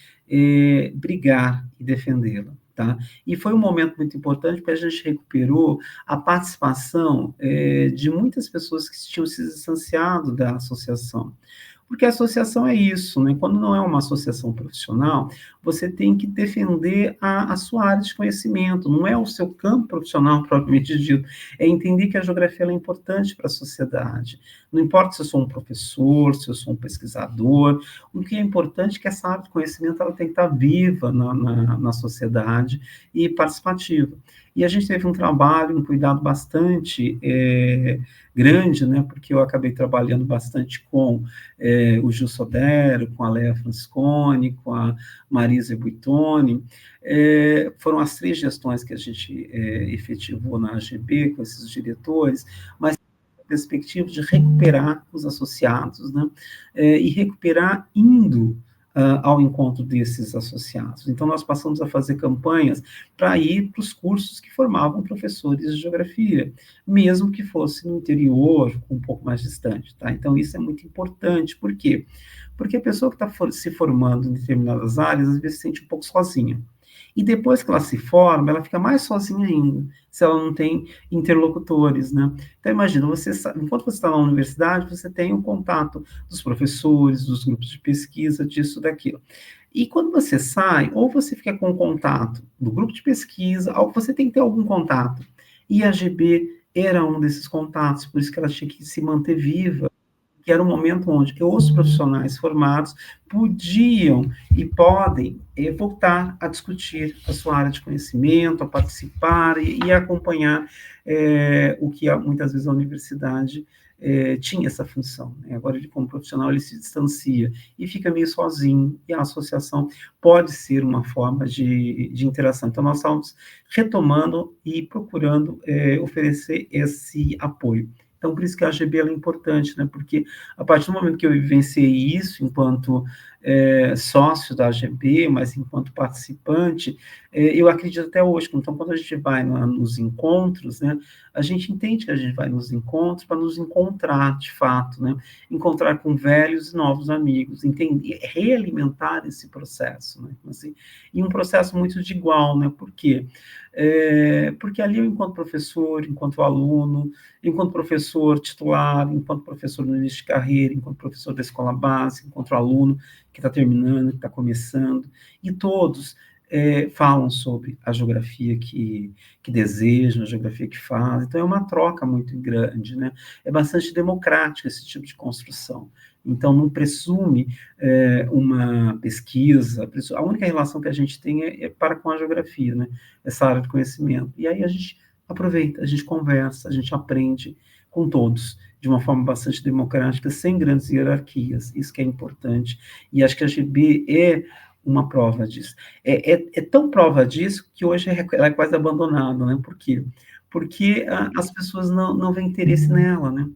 S3: brigar e defendê-la, tá? E foi um momento muito importante porque a gente recuperou a participação de muitas pessoas que tinham se distanciado da associação. Porque a associação é isso, né? Quando não é uma associação profissional, você tem que defender a sua área de conhecimento, não é o seu campo profissional propriamente dito, é entender que a geografia é importante para a sociedade. Não importa se eu sou um professor, se eu sou um pesquisador, o que é importante é que essa área de conhecimento ela tem que estar viva na sociedade e participativa. E a gente teve um trabalho, um cuidado bastante grande, né, porque eu acabei trabalhando bastante com o Gil Sodero, com a Lea Francesconi, com a Marisa Buitoni. Foram as 3 gestões que a gente efetivou na AGB, com esses diretores, mas perspectiva de recuperar os associados, né, e recuperar indo ao encontro desses associados. Então, nós passamos a fazer campanhas para ir para os cursos que formavam professores de geografia, mesmo que fosse no interior, um pouco mais distante, tá? Então, isso é muito importante. Por quê? Porque a pessoa que está se formando em determinadas áreas, às vezes se sente um pouco sozinha. E depois que ela se forma, ela fica mais sozinha ainda, se ela não tem interlocutores, né? Então, imagina, enquanto você está na universidade, você tem o contato dos professores, dos grupos de pesquisa, disso, daquilo. E quando você sai, ou você fica com contato do grupo de pesquisa, ou você tem que ter algum contato. E a GB era um desses contatos, por isso que ela tinha que se manter viva, que era um momento onde os profissionais formados podiam e podem voltar a discutir a sua área de conhecimento, a participar e acompanhar o que muitas vezes a universidade tinha essa função. Né? Agora, ele, como profissional, ele se distancia e fica meio sozinho, e a associação pode ser uma forma de interação. Então, nós estamos retomando e procurando oferecer esse apoio. Então, por isso que a AGB é importante, né? Porque a partir do momento que eu vivenciei isso enquanto sócio da AGB, mas enquanto participante, eu acredito até hoje. Então, quando a gente vai nos encontros, né, a gente entende que a gente vai nos encontros para nos encontrar, de fato, né? Encontrar com velhos e novos amigos, entender, realimentar esse processo, né? Assim, e um processo muito de igual, né? Por quê? Porque ali eu, enquanto professor, enquanto aluno, enquanto professor titular, enquanto professor no início de carreira, enquanto professor da escola básica, enquanto aluno que está terminando, que está começando, e todos falam sobre a geografia que desejam, a geografia que fazem. Então, é uma troca muito grande, né? É bastante democrático esse tipo de construção. Então, não presume uma pesquisa, a única relação que a gente tem é para com a geografia, né? Essa área de conhecimento. E aí a gente aproveita, a gente conversa, a gente aprende com todos, de uma forma bastante democrática, sem grandes hierarquias. Isso que é importante. E acho que a GB é uma prova disso. É tão prova disso que hoje ela é quase abandonada, né? Por quê? Porque as pessoas não veem interesse nela, né?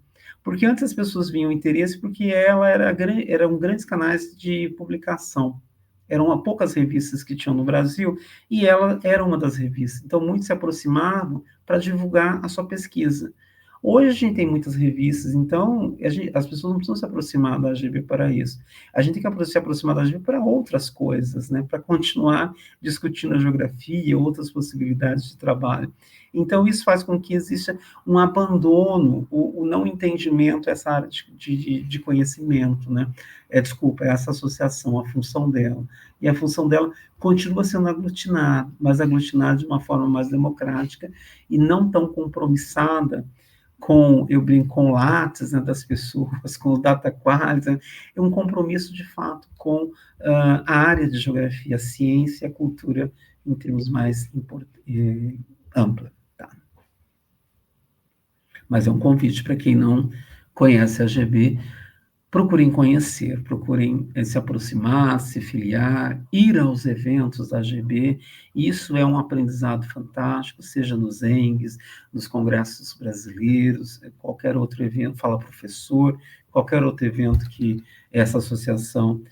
S3: Porque antes as pessoas vinham interesse porque ela eram grandes canais de publicação. Eram poucas revistas que tinham no Brasil, e ela era uma das revistas. Então, muitos se aproximavam para divulgar a sua pesquisa. Hoje a gente tem muitas revistas, então as pessoas não precisam se aproximar da AGB para isso. A gente tem que se aproximar da AGB para outras coisas, né? Para continuar discutindo a geografia, outras possibilidades de trabalho. Então, isso faz com que exista um abandono, o não entendimento dessa área de conhecimento, né? Desculpa, essa associação, a função dela. E a função dela continua sendo aglutinada, mas aglutinada de uma forma mais democrática e não tão compromissada com, eu brinco, com o Lattes, né, das pessoas, com o data quality, né, é um compromisso, de fato, com a área de geografia, a ciência e a cultura em termos mais ampla. Tá? Mas é um convite para quem não conhece a GB, procurem conhecer, procurem se aproximar, se filiar, ir aos eventos da AGB. Isso é um aprendizado fantástico, seja nos ENGs, nos congressos brasileiros, qualquer outro evento, fala professor, qualquer outro evento que essa associação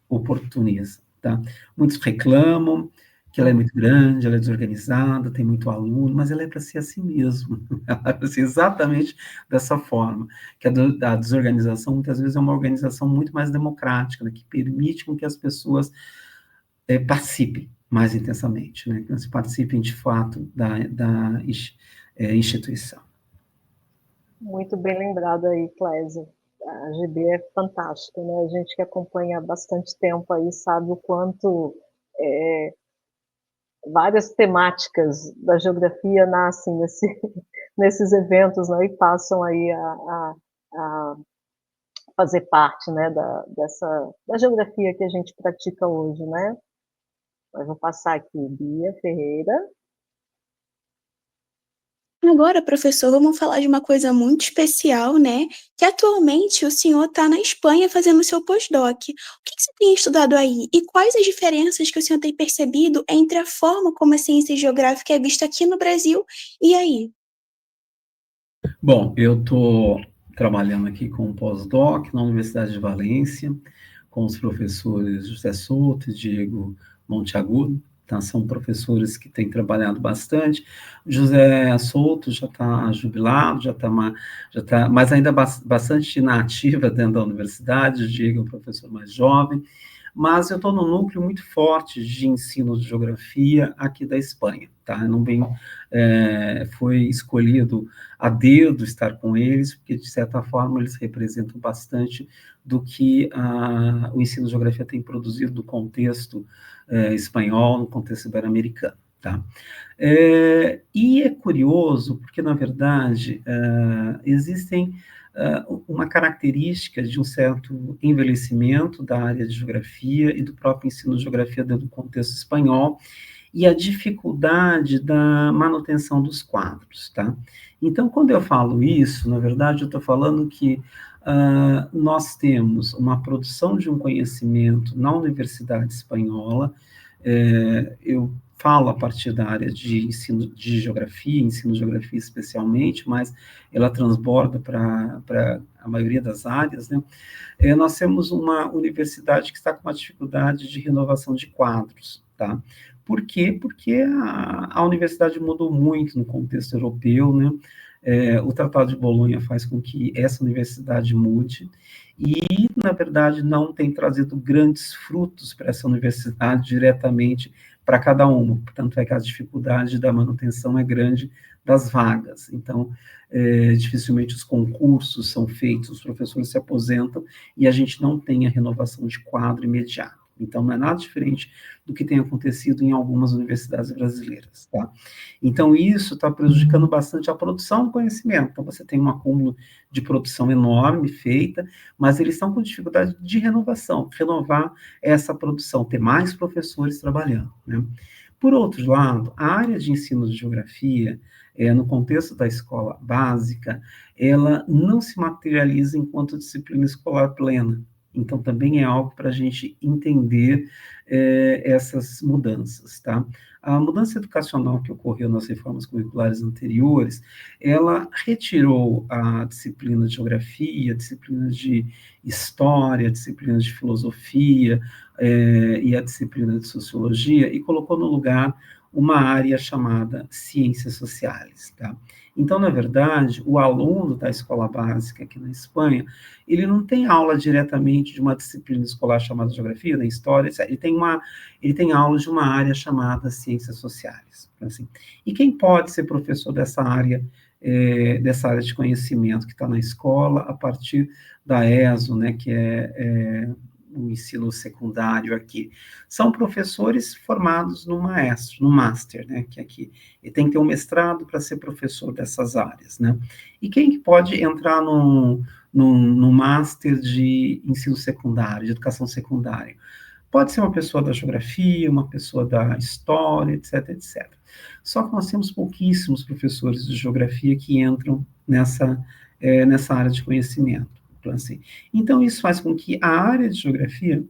S3: oportuniza. Tá? Muitos reclamam que ela é muito grande, ela é desorganizada, tem muito aluno, mas ela é para ser assim mesmo, ela é para ser exatamente dessa forma, que a desorganização, muitas vezes, é uma organização muito mais democrática, né, que permite com que as pessoas participem mais intensamente, né, que elas participem, de fato, da instituição.
S1: Muito bem lembrado aí, Clésia. A GB é fantástica, né? A gente que acompanha há bastante tempo aí sabe o quanto várias temáticas da geografia nascem nesses eventos, né, e passam aí a fazer parte, né, da geografia que a gente pratica hoje, né? Eu vou passar aqui, Bia Ferreira.
S4: Agora, professor, vamos falar de uma coisa muito especial, né? Que atualmente o senhor está na Espanha fazendo o seu pós-doc. O que você tem estudado aí? E quais as diferenças que o senhor tem percebido entre a forma como a ciência geográfica é vista aqui no Brasil e aí?
S3: Bom, eu estou trabalhando aqui com um pós-doc na Universidade de Valência, com os professores José Souto e Diego Monteagudo. Tá? São professores que têm trabalhado bastante. O José Souto já está jubilado, mas ainda bastante na ativa dentro da universidade. O Diego é um professor mais jovem. Mas eu estou num núcleo muito forte de ensino de geografia aqui da Espanha, tá? Eu não venho, foi escolhido a dedo estar com eles, porque, de certa forma, eles representam bastante do que o ensino de geografia tem produzido no contexto espanhol, no contexto ibero-americano, tá? E é curioso, porque, na verdade, existem uma característica de um certo envelhecimento da área de geografia e do próprio ensino de geografia dentro do contexto espanhol, e a dificuldade da manutenção dos quadros, tá? Então, quando eu falo isso, na verdade, eu estou falando que nós temos uma produção de um conhecimento na Universidade Espanhola. Eu falo a partir da área de ensino de geografia especialmente, mas ela transborda para a maioria das áreas, né? Nós temos uma universidade que está com uma dificuldade de renovação de quadros, tá? Por quê? Porque a universidade mudou muito no contexto europeu, né? O Tratado de Bolonha faz com que essa universidade mude, e, na verdade, não tem trazido grandes frutos para essa universidade diretamente para cada uma, portanto, é que a dificuldade da manutenção é grande das vagas. Então, dificilmente os concursos são feitos, os professores se aposentam e a gente não tem a renovação de quadro imediato. Então, não é nada diferente do que tem acontecido em algumas universidades brasileiras, tá? Então, isso está prejudicando bastante a produção do conhecimento. Então, você tem um acúmulo de produção enorme feita, mas eles estão com dificuldade de renovar essa produção, ter mais professores trabalhando, né? Por outro lado, a área de ensino de geografia, no contexto da escola básica, ela não se materializa enquanto disciplina escolar plena. Então, também é algo para a gente entender essas mudanças, tá? A mudança educacional que ocorreu nas reformas curriculares anteriores, ela retirou a disciplina de geografia, a disciplina de história, a disciplina de filosofia e a disciplina de sociologia, e colocou no lugar uma área chamada ciências sociais, tá? Então, na verdade, o aluno da escola básica aqui na Espanha, ele não tem aula diretamente de uma disciplina escolar chamada geografia, nem história, etc. Ele tem aula de uma área chamada ciências sociais, assim. E quem pode ser professor dessa área de conhecimento que está na escola, a partir da ESO, né, que é o ensino secundário aqui, são professores formados no master, né, que aqui, e tem que ter um mestrado para ser professor dessas áreas, né, e quem que pode entrar no master de ensino secundário, de educação secundária? Pode ser uma pessoa da geografia, uma pessoa da história, etc, etc. Só que nós temos pouquíssimos professores de geografia que entram nessa área de conhecimento. Assim. Então, isso faz com que a área de geografia,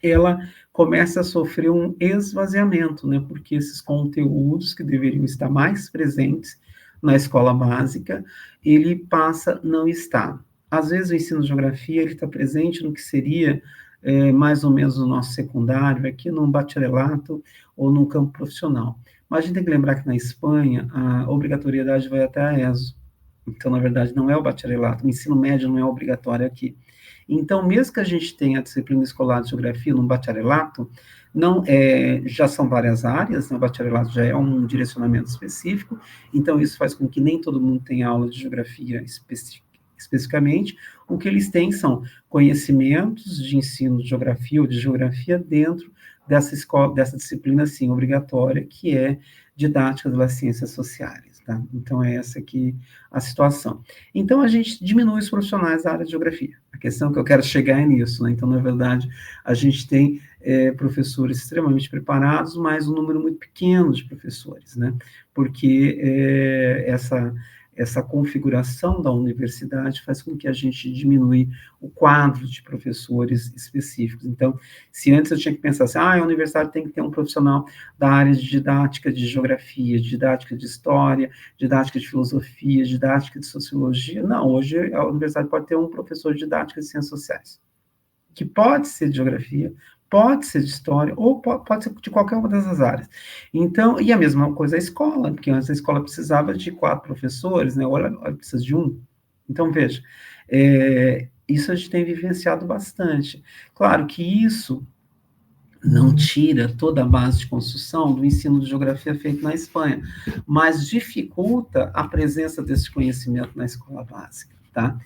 S3: ela comece a sofrer um esvaziamento, né, porque esses conteúdos que deveriam estar mais presentes na escola básica, ele passa a não estar. Às vezes, o ensino de geografia, ele está presente no que seria mais ou menos o nosso secundário, aqui no bacharelato ou no campo profissional. Mas a gente tem que lembrar que na Espanha, a obrigatoriedade vai até a ESO. Então, na verdade, não é o bacharelato, o ensino médio não é obrigatório aqui. Então, mesmo que a gente tenha a disciplina escolar de geografia no bacharelato, já são várias áreas, né? O bacharelato já é um direcionamento específico, então isso faz com que nem todo mundo tenha aula de geografia especificamente. O que eles têm são conhecimentos de ensino de geografia ou de geografia dentro dessa disciplina, sim, obrigatória, que é didática das ciências sociais. tá? Então, é essa aqui a situação. Então, a gente diminui os profissionais da área de geografia. A questão que eu quero chegar é nisso, né? Então, na verdade, a gente tem professores extremamente preparados, mas um número muito pequeno de professores, né? Porque essa configuração da universidade faz com que a gente diminui o quadro de professores específicos. Então, se antes eu tinha que pensar assim, a universidade tem que ter um profissional da área de didática de geografia, didática de história, didática de filosofia, didática de sociologia. Não, hoje a universidade pode ter um professor de didática de ciências sociais, que pode ser de geografia, pode ser de história, ou pode ser de qualquer uma dessas áreas. Então, e a mesma coisa a escola, porque antes a escola precisava de 4 professores, né? Olha, precisa de 1. Então, veja, isso a gente tem vivenciado bastante. Claro que isso não tira toda a base de construção do ensino de geografia feito na Espanha, mas dificulta a presença desse conhecimento na escola básica, tá?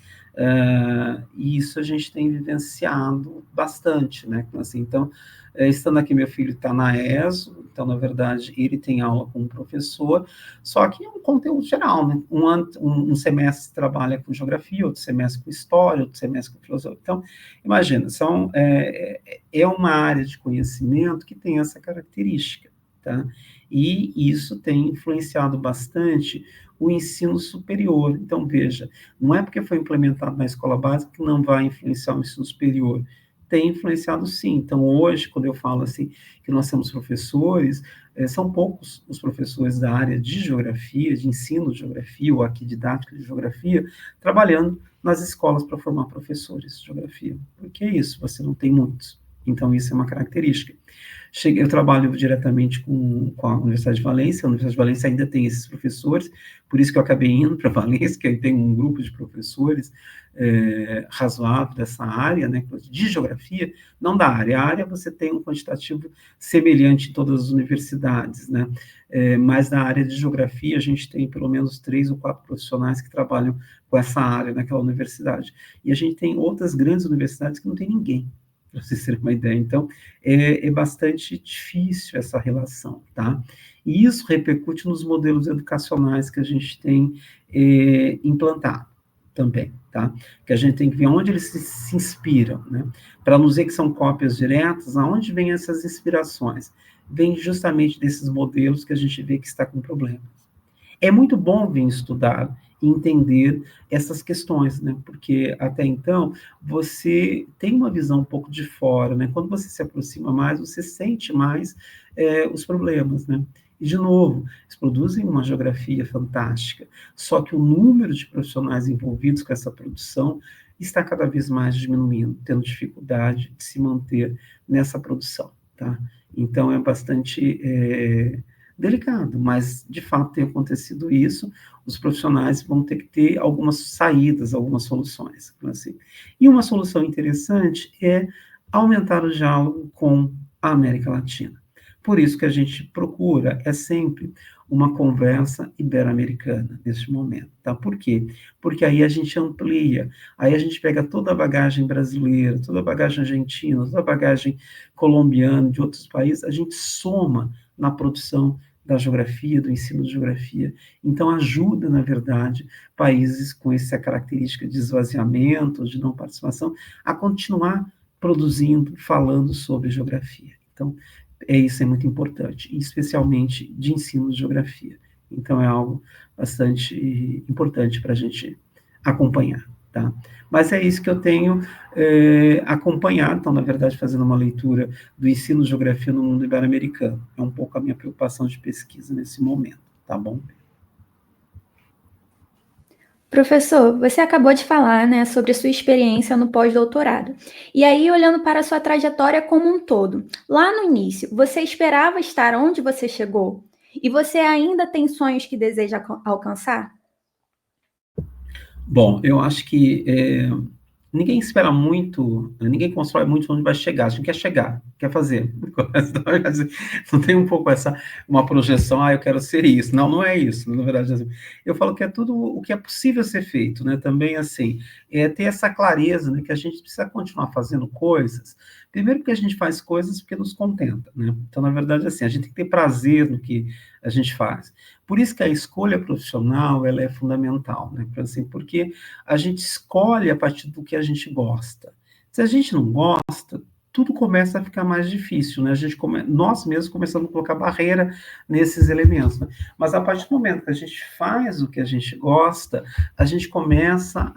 S3: E isso a gente tem vivenciado bastante, né? Assim, então, estando aqui, meu filho está na ESO, então, na verdade, ele tem aula com um professor, só que é um conteúdo geral, né? Um semestre trabalha com geografia, outro semestre com história, outro semestre com filosofia. Então, imagina, é uma área de conhecimento que tem essa característica, tá? E isso tem influenciado bastante o ensino superior. Então, veja, não é porque foi implementado na escola básica que não vai influenciar o ensino superior. Tem influenciado sim. Então, hoje, quando eu falo assim, que nós temos professores, são poucos os professores da área de geografia, de ensino de geografia, ou aqui didática de geografia, trabalhando nas escolas para formar professores de geografia. Porque é isso, você não tem muitos. Então, isso é uma característica. Eu trabalho diretamente com a Universidade de Valência, a Universidade de Valência ainda tem esses professores, por isso que eu acabei indo para Valência, que aí tem um grupo de professores razoável dessa área, né, de geografia, não da área. A área você tem um quantitativo semelhante em todas as universidades, né, mas na área de geografia a gente tem pelo menos 3 ou 4 profissionais que trabalham com essa área naquela universidade. E a gente tem outras grandes universidades que não tem ninguém, para vocês terem uma ideia. Então, é bastante difícil essa relação, tá? E isso repercute nos modelos educacionais que a gente tem implantado também, tá? Que a gente tem que ver onde eles se inspiram, né? Para não dizer que são cópias diretas, aonde vêm essas inspirações? Vem justamente desses modelos que a gente vê que está com problemas. É muito bom vir estudar e entender essas questões, né? Porque até então você tem uma visão um pouco de fora, né? Quando você se aproxima mais, você sente mais os problemas, né? E, de novo, eles produzem uma geografia fantástica, só que o número de profissionais envolvidos com essa produção está cada vez mais diminuindo, tendo dificuldade de se manter nessa produção, tá? Então, é bastante delicado, mas, de fato, tem acontecido isso, os profissionais vão ter que ter algumas saídas, algumas soluções, assim. E uma solução interessante é aumentar o diálogo com a América Latina. Por isso que a gente procura, sempre uma conversa ibero-americana neste momento, tá? Por quê? Porque aí a gente amplia, aí a gente pega toda a bagagem brasileira, toda a bagagem argentina, toda a bagagem colombiana, de outros países, a gente soma na produção da geografia, do ensino de geografia. Então, ajuda, na verdade, países com essa característica de esvaziamento, de não participação, a continuar produzindo, falando sobre geografia. Então, isso é muito importante, especialmente de ensino de geografia. Então, é algo bastante importante para a gente acompanhar, tá? Mas é isso que eu tenho acompanhado, então, na verdade, fazendo uma leitura do ensino de geografia no mundo ibero-americano. É um pouco a minha preocupação de pesquisa nesse momento, tá bom?
S5: Professor, você acabou de falar, né, sobre sua experiência no pós-doutorado. E aí, olhando para a sua trajetória como um todo, lá no início, você esperava estar onde você chegou? E você ainda tem sonhos que deseja alcançar?
S3: Bom, eu acho que ninguém espera muito, ninguém constrói muito onde vai chegar, a gente quer chegar, quer fazer. Não tem um pouco uma projeção, eu quero ser isso. Não, não é isso, na verdade. Assim, eu falo que é tudo o que é possível ser feito, né? Também, assim, ter essa clareza, né, que a gente precisa continuar fazendo coisas, primeiro porque a gente faz coisas porque nos contenta, né? Então, na verdade, assim, a gente tem que ter prazer no que a gente faz. Por isso que a escolha profissional, ela é fundamental, né? Assim, porque a gente escolhe a partir do que a gente gosta. Se a gente não gosta, tudo começa a ficar mais difícil, né? Nós mesmos começamos a colocar barreira nesses elementos, né? Mas a partir do momento que a gente faz o que a gente gosta, a gente começa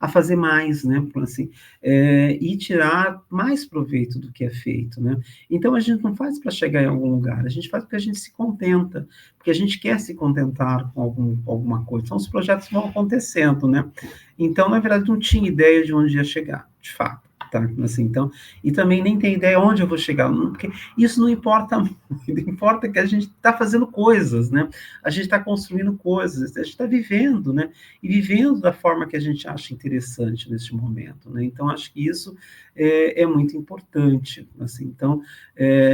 S3: a fazer mais, né? Assim, e tirar mais proveito do que é feito, né? Então a gente não faz para chegar em algum lugar, a gente faz porque a gente se contenta, porque a gente quer se contentar com alguma coisa. Então os projetos vão acontecendo, né? Então, na verdade, não tinha ideia de onde ia chegar, de fato. Tá? Assim, então, e também nem tem ideia onde eu vou chegar, porque isso não importa muito, importa que a gente está fazendo coisas, né? A gente está construindo coisas, a gente está vivendo, né? E vivendo da forma que a gente acha interessante neste momento, né? Então, acho que isso é muito importante, assim, então,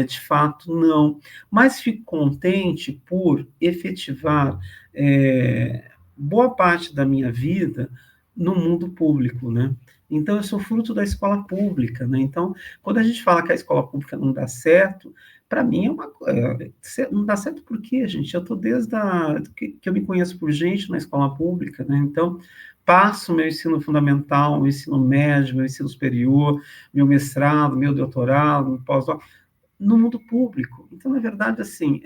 S3: de fato, não. Mas fico contente por efetivar boa parte da minha vida no mundo público, né? Então, eu sou fruto da escola pública, né? Então, quando a gente fala que a escola pública não dá certo, para mim não dá certo por quê, gente? Eu estou que eu me conheço por gente na escola pública, né? Então, passo meu ensino fundamental, meu ensino médio, meu ensino superior, meu mestrado, meu doutorado, meu pós-doutorado, no mundo público. Então, na verdade, assim,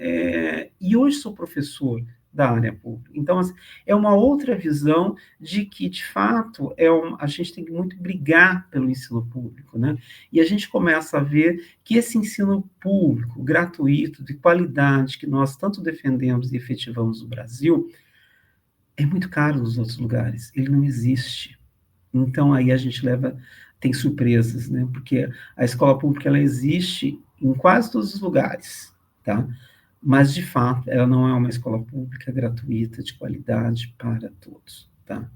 S3: e hoje sou professor da área pública. Então, assim, é uma outra visão de que, de fato, a gente tem que muito brigar pelo ensino público, né? E a gente começa a ver que esse ensino público, gratuito, de qualidade, que nós tanto defendemos e efetivamos no Brasil, é muito caro nos outros lugares. Ele não existe. Então, aí a gente tem surpresas, né? Porque a escola pública, ela existe em quase todos os lugares, tá? Mas, de fato, ela não é uma escola pública gratuita, de qualidade para todos, tá?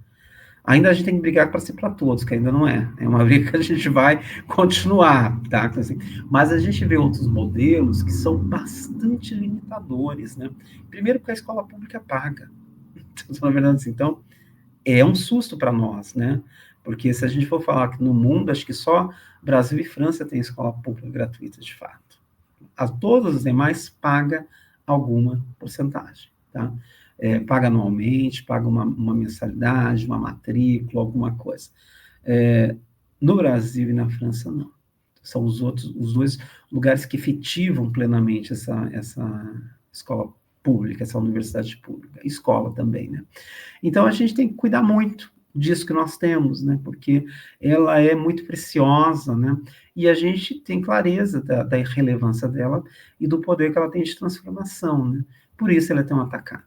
S3: Ainda a gente tem que brigar para ser para todos, que ainda não é. É uma briga que a gente vai continuar, tá? Assim, mas a gente vê outros modelos que são bastante limitadores, né? Primeiro, porque a escola pública paga. Então, na verdade, assim, então, é um susto para nós, né? Porque se a gente for falar que no mundo, acho que só Brasil e França têm escola pública gratuita, de fato. A todos os demais paga alguma porcentagem, tá? Paga anualmente, paga uma mensalidade, uma matrícula, alguma coisa. No Brasil e na França, não. São os dois lugares que efetivam plenamente essa escola pública, essa universidade pública, escola também, né? Então, a gente tem que cuidar muito disso que nós temos, né? Porque ela é muito preciosa, né? E a gente tem clareza da relevância dela e do poder que ela tem de transformação, né? Por isso ela é tão atacada.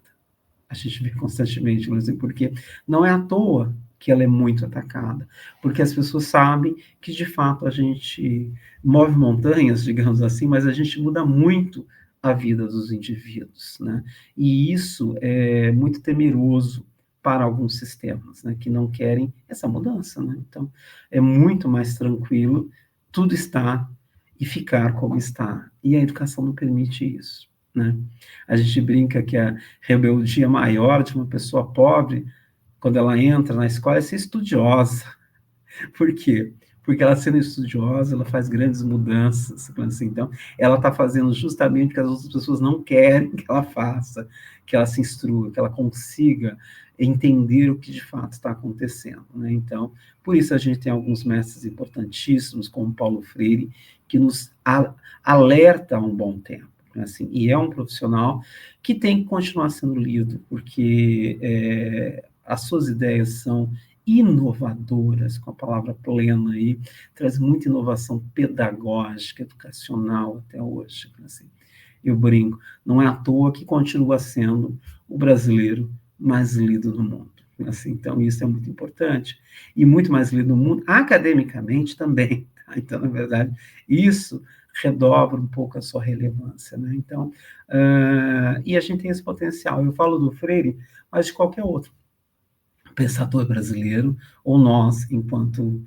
S3: A gente vê constantemente, porque não é à toa que ela é muito atacada, porque as pessoas sabem que, de fato, a gente move montanhas, digamos assim, mas a gente muda muito a vida dos indivíduos, né? E isso é muito temeroso para alguns sistemas, né, que não querem essa mudança, né? Então, é muito mais tranquilo tudo estar e ficar como está. E a educação não permite isso, né? A gente brinca que a rebeldia maior de uma pessoa pobre, quando ela entra na escola, é ser estudiosa. Por quê? Porque ela sendo estudiosa, ela faz grandes mudanças, assim. Então, ela está fazendo justamente o que as outras pessoas não querem que ela faça, que ela se instrua, que ela consiga entender o que de fato está acontecendo, né? Então, por isso a gente tem alguns mestres importantíssimos, como Paulo Freire, que nos alerta há um bom tempo, né? Assim, e é um profissional que tem que continuar sendo lido, porque as suas ideias são inovadoras, com a palavra plena aí, traz muita inovação pedagógica, educacional até hoje, assim. Eu brinco, não é à toa que continua sendo o brasileiro mais lido no mundo, assim. Então, isso é muito importante, e muito mais lido no mundo, academicamente também, tá? Então, na verdade, isso redobra um pouco a sua relevância, né? Então, e a gente tem esse potencial, eu falo do Freire, mas de qualquer outro pensador brasileiro, ou nós, enquanto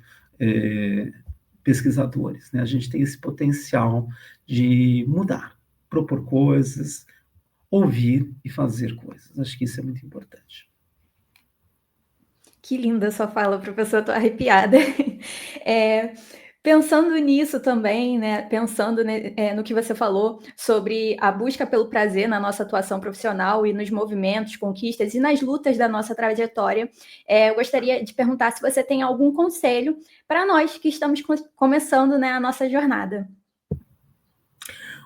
S3: pesquisadores, né? A gente tem esse potencial de mudar, propor coisas, ouvir e fazer coisas. Acho que isso é muito importante.
S5: Que linda sua fala, professor, estou arrepiada. Pensando nisso também, né, pensando no que você falou sobre a busca pelo prazer na nossa atuação profissional e nos movimentos, conquistas e nas lutas da nossa trajetória, eu gostaria de perguntar se você tem algum conselho para nós que estamos começando, né, a nossa jornada.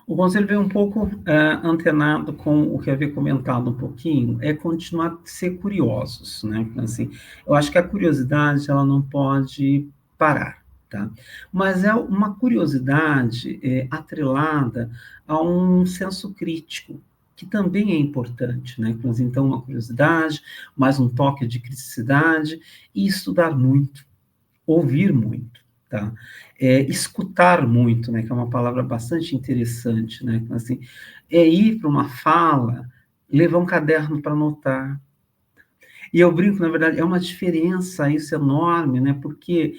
S3: O conselho vem um pouco antenado com o que eu havia comentado um pouquinho, é continuar a ser curiosos, né? Assim, eu acho que a curiosidade, ela não pode parar, tá? Mas é uma curiosidade atrelada a um senso crítico, que também é importante, né? Mas, então, uma curiosidade, mais um toque de criticidade e estudar muito, ouvir muito, tá? Escutar muito, né, que é uma palavra bastante interessante, né, assim, ir para uma fala, levar um caderno para anotar. E eu brinco, na verdade, é uma diferença isso enorme, né, porque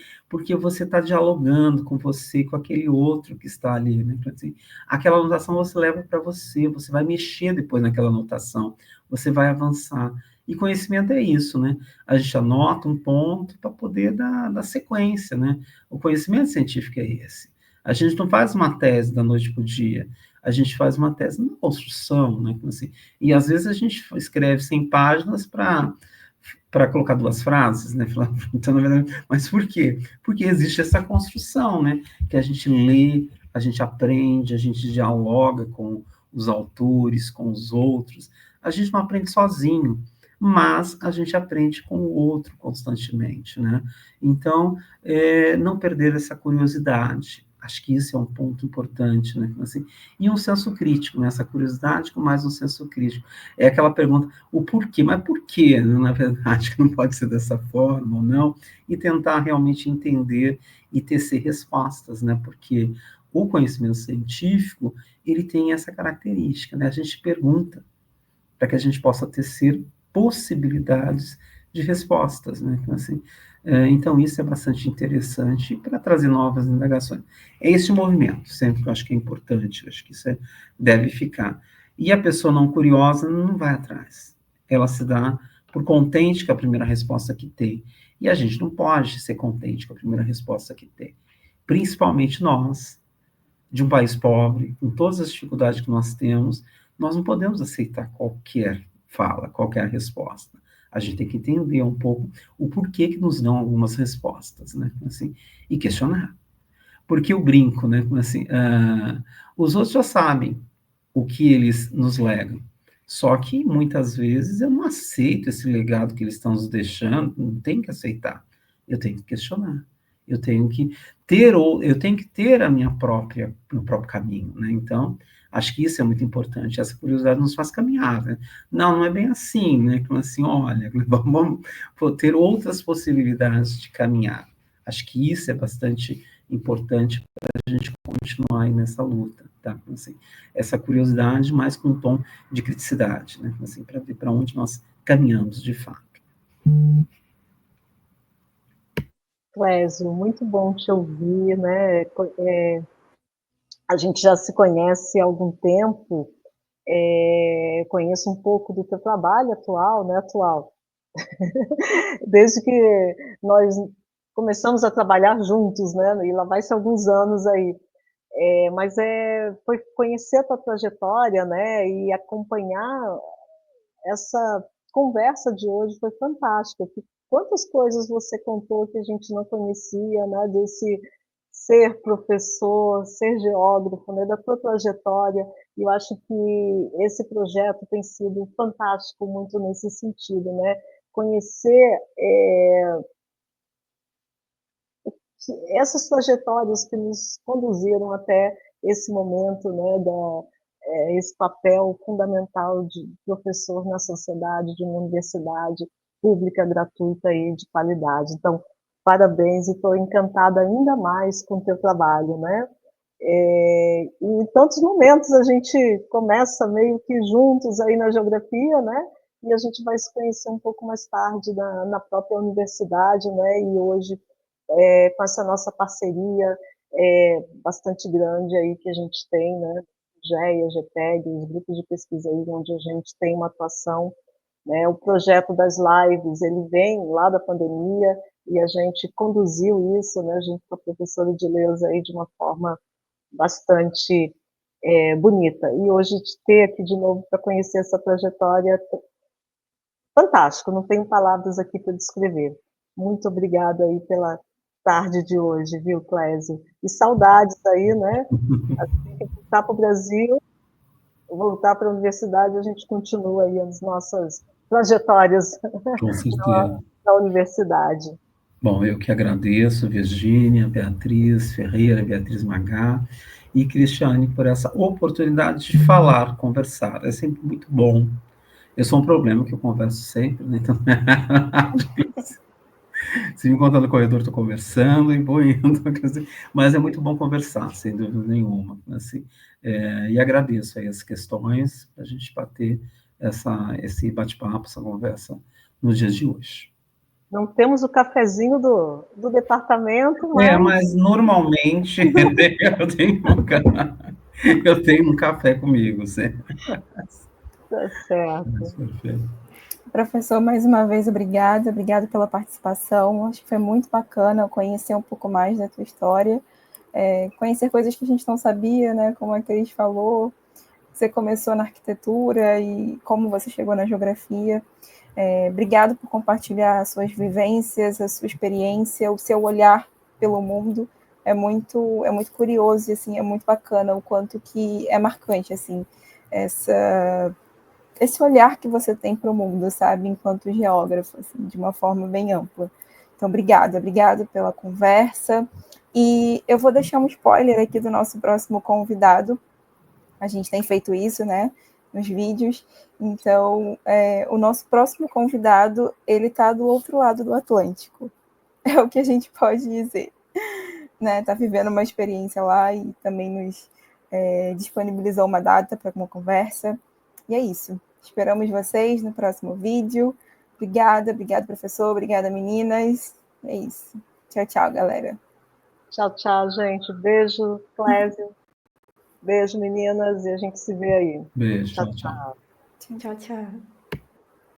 S3: você está dialogando com você, com aquele outro que está ali, né, assim, aquela anotação você leva para você, você vai mexer depois naquela anotação, você vai avançar. E conhecimento é isso, né? A gente anota um ponto para poder dar sequência, né? O conhecimento científico é esse. A gente não faz uma tese da noite para o dia, a gente faz uma tese na construção, né? Assim, e às vezes a gente escreve 100 páginas para colocar 2 frases, né? Então, na verdade, mas por quê? Porque existe essa construção, né? Que a gente lê, a gente aprende, a gente dialoga com os autores, com os outros. A gente não aprende sozinho, mas a gente aprende com o outro constantemente, né? Então, não perder essa curiosidade. Acho que isso é um ponto importante, né? Assim, e um senso crítico, né? Essa curiosidade com mais um senso crítico. É aquela pergunta, o porquê? Mas por quê, né? Na verdade, que não pode ser dessa forma ou não? E tentar realmente entender e tecer respostas, né? Porque o conhecimento científico, ele tem essa característica, né? A gente pergunta para que a gente possa tecer possibilidades de respostas, né? Então, assim, então isso é bastante interessante para trazer novas indagações. É esse movimento, sempre que eu acho que é importante, eu acho que isso deve ficar. E a pessoa não curiosa não vai atrás. Ela se dá por contente com a primeira resposta que tem. E a gente não pode ser contente com a primeira resposta que tem. Principalmente nós, de um país pobre, com todas as dificuldades que nós temos, nós não podemos aceitar qualquer fala, qualquer resposta. A gente tem que entender um pouco o porquê que nos dão algumas respostas, né? Assim, e questionar. Porque eu brinco, né? Assim, os outros já sabem o que eles nos legam. Só que muitas vezes eu não aceito esse legado que eles estão nos deixando, não tenho que aceitar. Eu tenho que questionar. Eu tenho que ter a meu próprio caminho, né? Então, acho que isso é muito importante. Essa curiosidade nos faz caminhar, né? Não é bem assim, né? Como assim, olha, vamos ter outras possibilidades de caminhar. Acho que isso é bastante importante para a gente continuar aí nessa luta, tá? Assim, essa curiosidade, mas com um tom de criticidade, né? Assim, para ver para onde nós caminhamos de fato.
S1: Clésio, muito bom te ouvir, né? A gente já se conhece há algum tempo, conheço um pouco do teu trabalho atual, né? Desde que nós começamos a trabalhar juntos, né? E lá vai ser alguns anos aí. Mas foi conhecer a tua trajetória, né? E acompanhar essa conversa de hoje foi fantástica. Quantas coisas você contou que a gente não conhecia, né? Desse ser professor, ser geógrafo, né? Da tua trajetória. E eu acho que esse projeto tem sido fantástico, muito nesse sentido, né? Conhecer essas trajetórias que nos conduziram até esse momento, né, esse papel fundamental de professor na sociedade, de uma universidade pública, gratuita e de qualidade. Então, parabéns, e estou encantada ainda mais com o teu trabalho, né? E em tantos momentos a gente começa meio que juntos aí na geografia, né? E a gente vai se conhecer um pouco mais tarde na própria universidade, né? E hoje com essa nossa parceria bastante grande aí que a gente tem, né? GEA, GPEG, os grupos de pesquisa aí onde a gente tem uma atuação, né? O projeto das lives, ele vem lá da pandemia, e a gente conduziu isso, né, junto com a professora Edileuza aí de uma forma bastante bonita. E hoje te ter aqui de novo para conhecer essa trajetória, fantástico, não tenho palavras aqui para descrever. Muito obrigada aí pela tarde de hoje, viu, Clésio? E saudades aí, né? Assim que voltar para o Brasil, voltar para a universidade, a gente continua aí as nossas trajetórias
S3: Com certeza.
S1: na universidade.
S3: Bom, eu que agradeço, Virgínia, Beatriz Ferreira, Beatriz Magá e Cristiane por essa oportunidade de falar, conversar. É sempre muito bom. Eu sou um problema que eu converso sempre, né? Então, se me encontrar no corredor, estou conversando e vou indo, mas é muito bom conversar, sem dúvida nenhuma. Assim, e agradeço aí as questões, para a gente bater esse bate-papo, essa conversa nos dias de hoje.
S1: Não temos o cafezinho do departamento, mas...
S3: Mas normalmente eu tenho um café comigo, sempre.
S1: Tá certo.
S3: Perfeito.
S2: Professor, mais uma vez, obrigada pela participação. Acho que foi muito bacana conhecer um pouco mais da tua história, conhecer coisas que a gente não sabia, né? Como a Cris falou, você começou na arquitetura e como você chegou na geografia. Obrigado por compartilhar as suas vivências, a sua experiência, o seu olhar pelo mundo. É muito curioso e assim, é muito bacana o quanto que é marcante assim, esse olhar que você tem para o mundo, sabe, enquanto geógrafo, assim, de uma forma bem ampla. Então, obrigada pela conversa. E eu vou deixar um spoiler aqui do nosso próximo convidado. A gente tem feito isso, né, nos vídeos. Então, o nosso próximo convidado, ele está do outro lado do Atlântico. É o que a gente pode dizer. Né? Está vivendo uma experiência lá e também nos disponibilizou uma data para uma conversa. E é isso. Esperamos vocês no próximo vídeo. Obrigada, professor. Obrigada, meninas. É isso. Tchau, tchau, galera.
S1: Tchau, tchau, gente. Beijo, Clésio. Beijo, meninas, e a gente se vê aí.
S3: Beijo,
S1: Tchau,
S3: tchau.
S5: Tchau, tchau.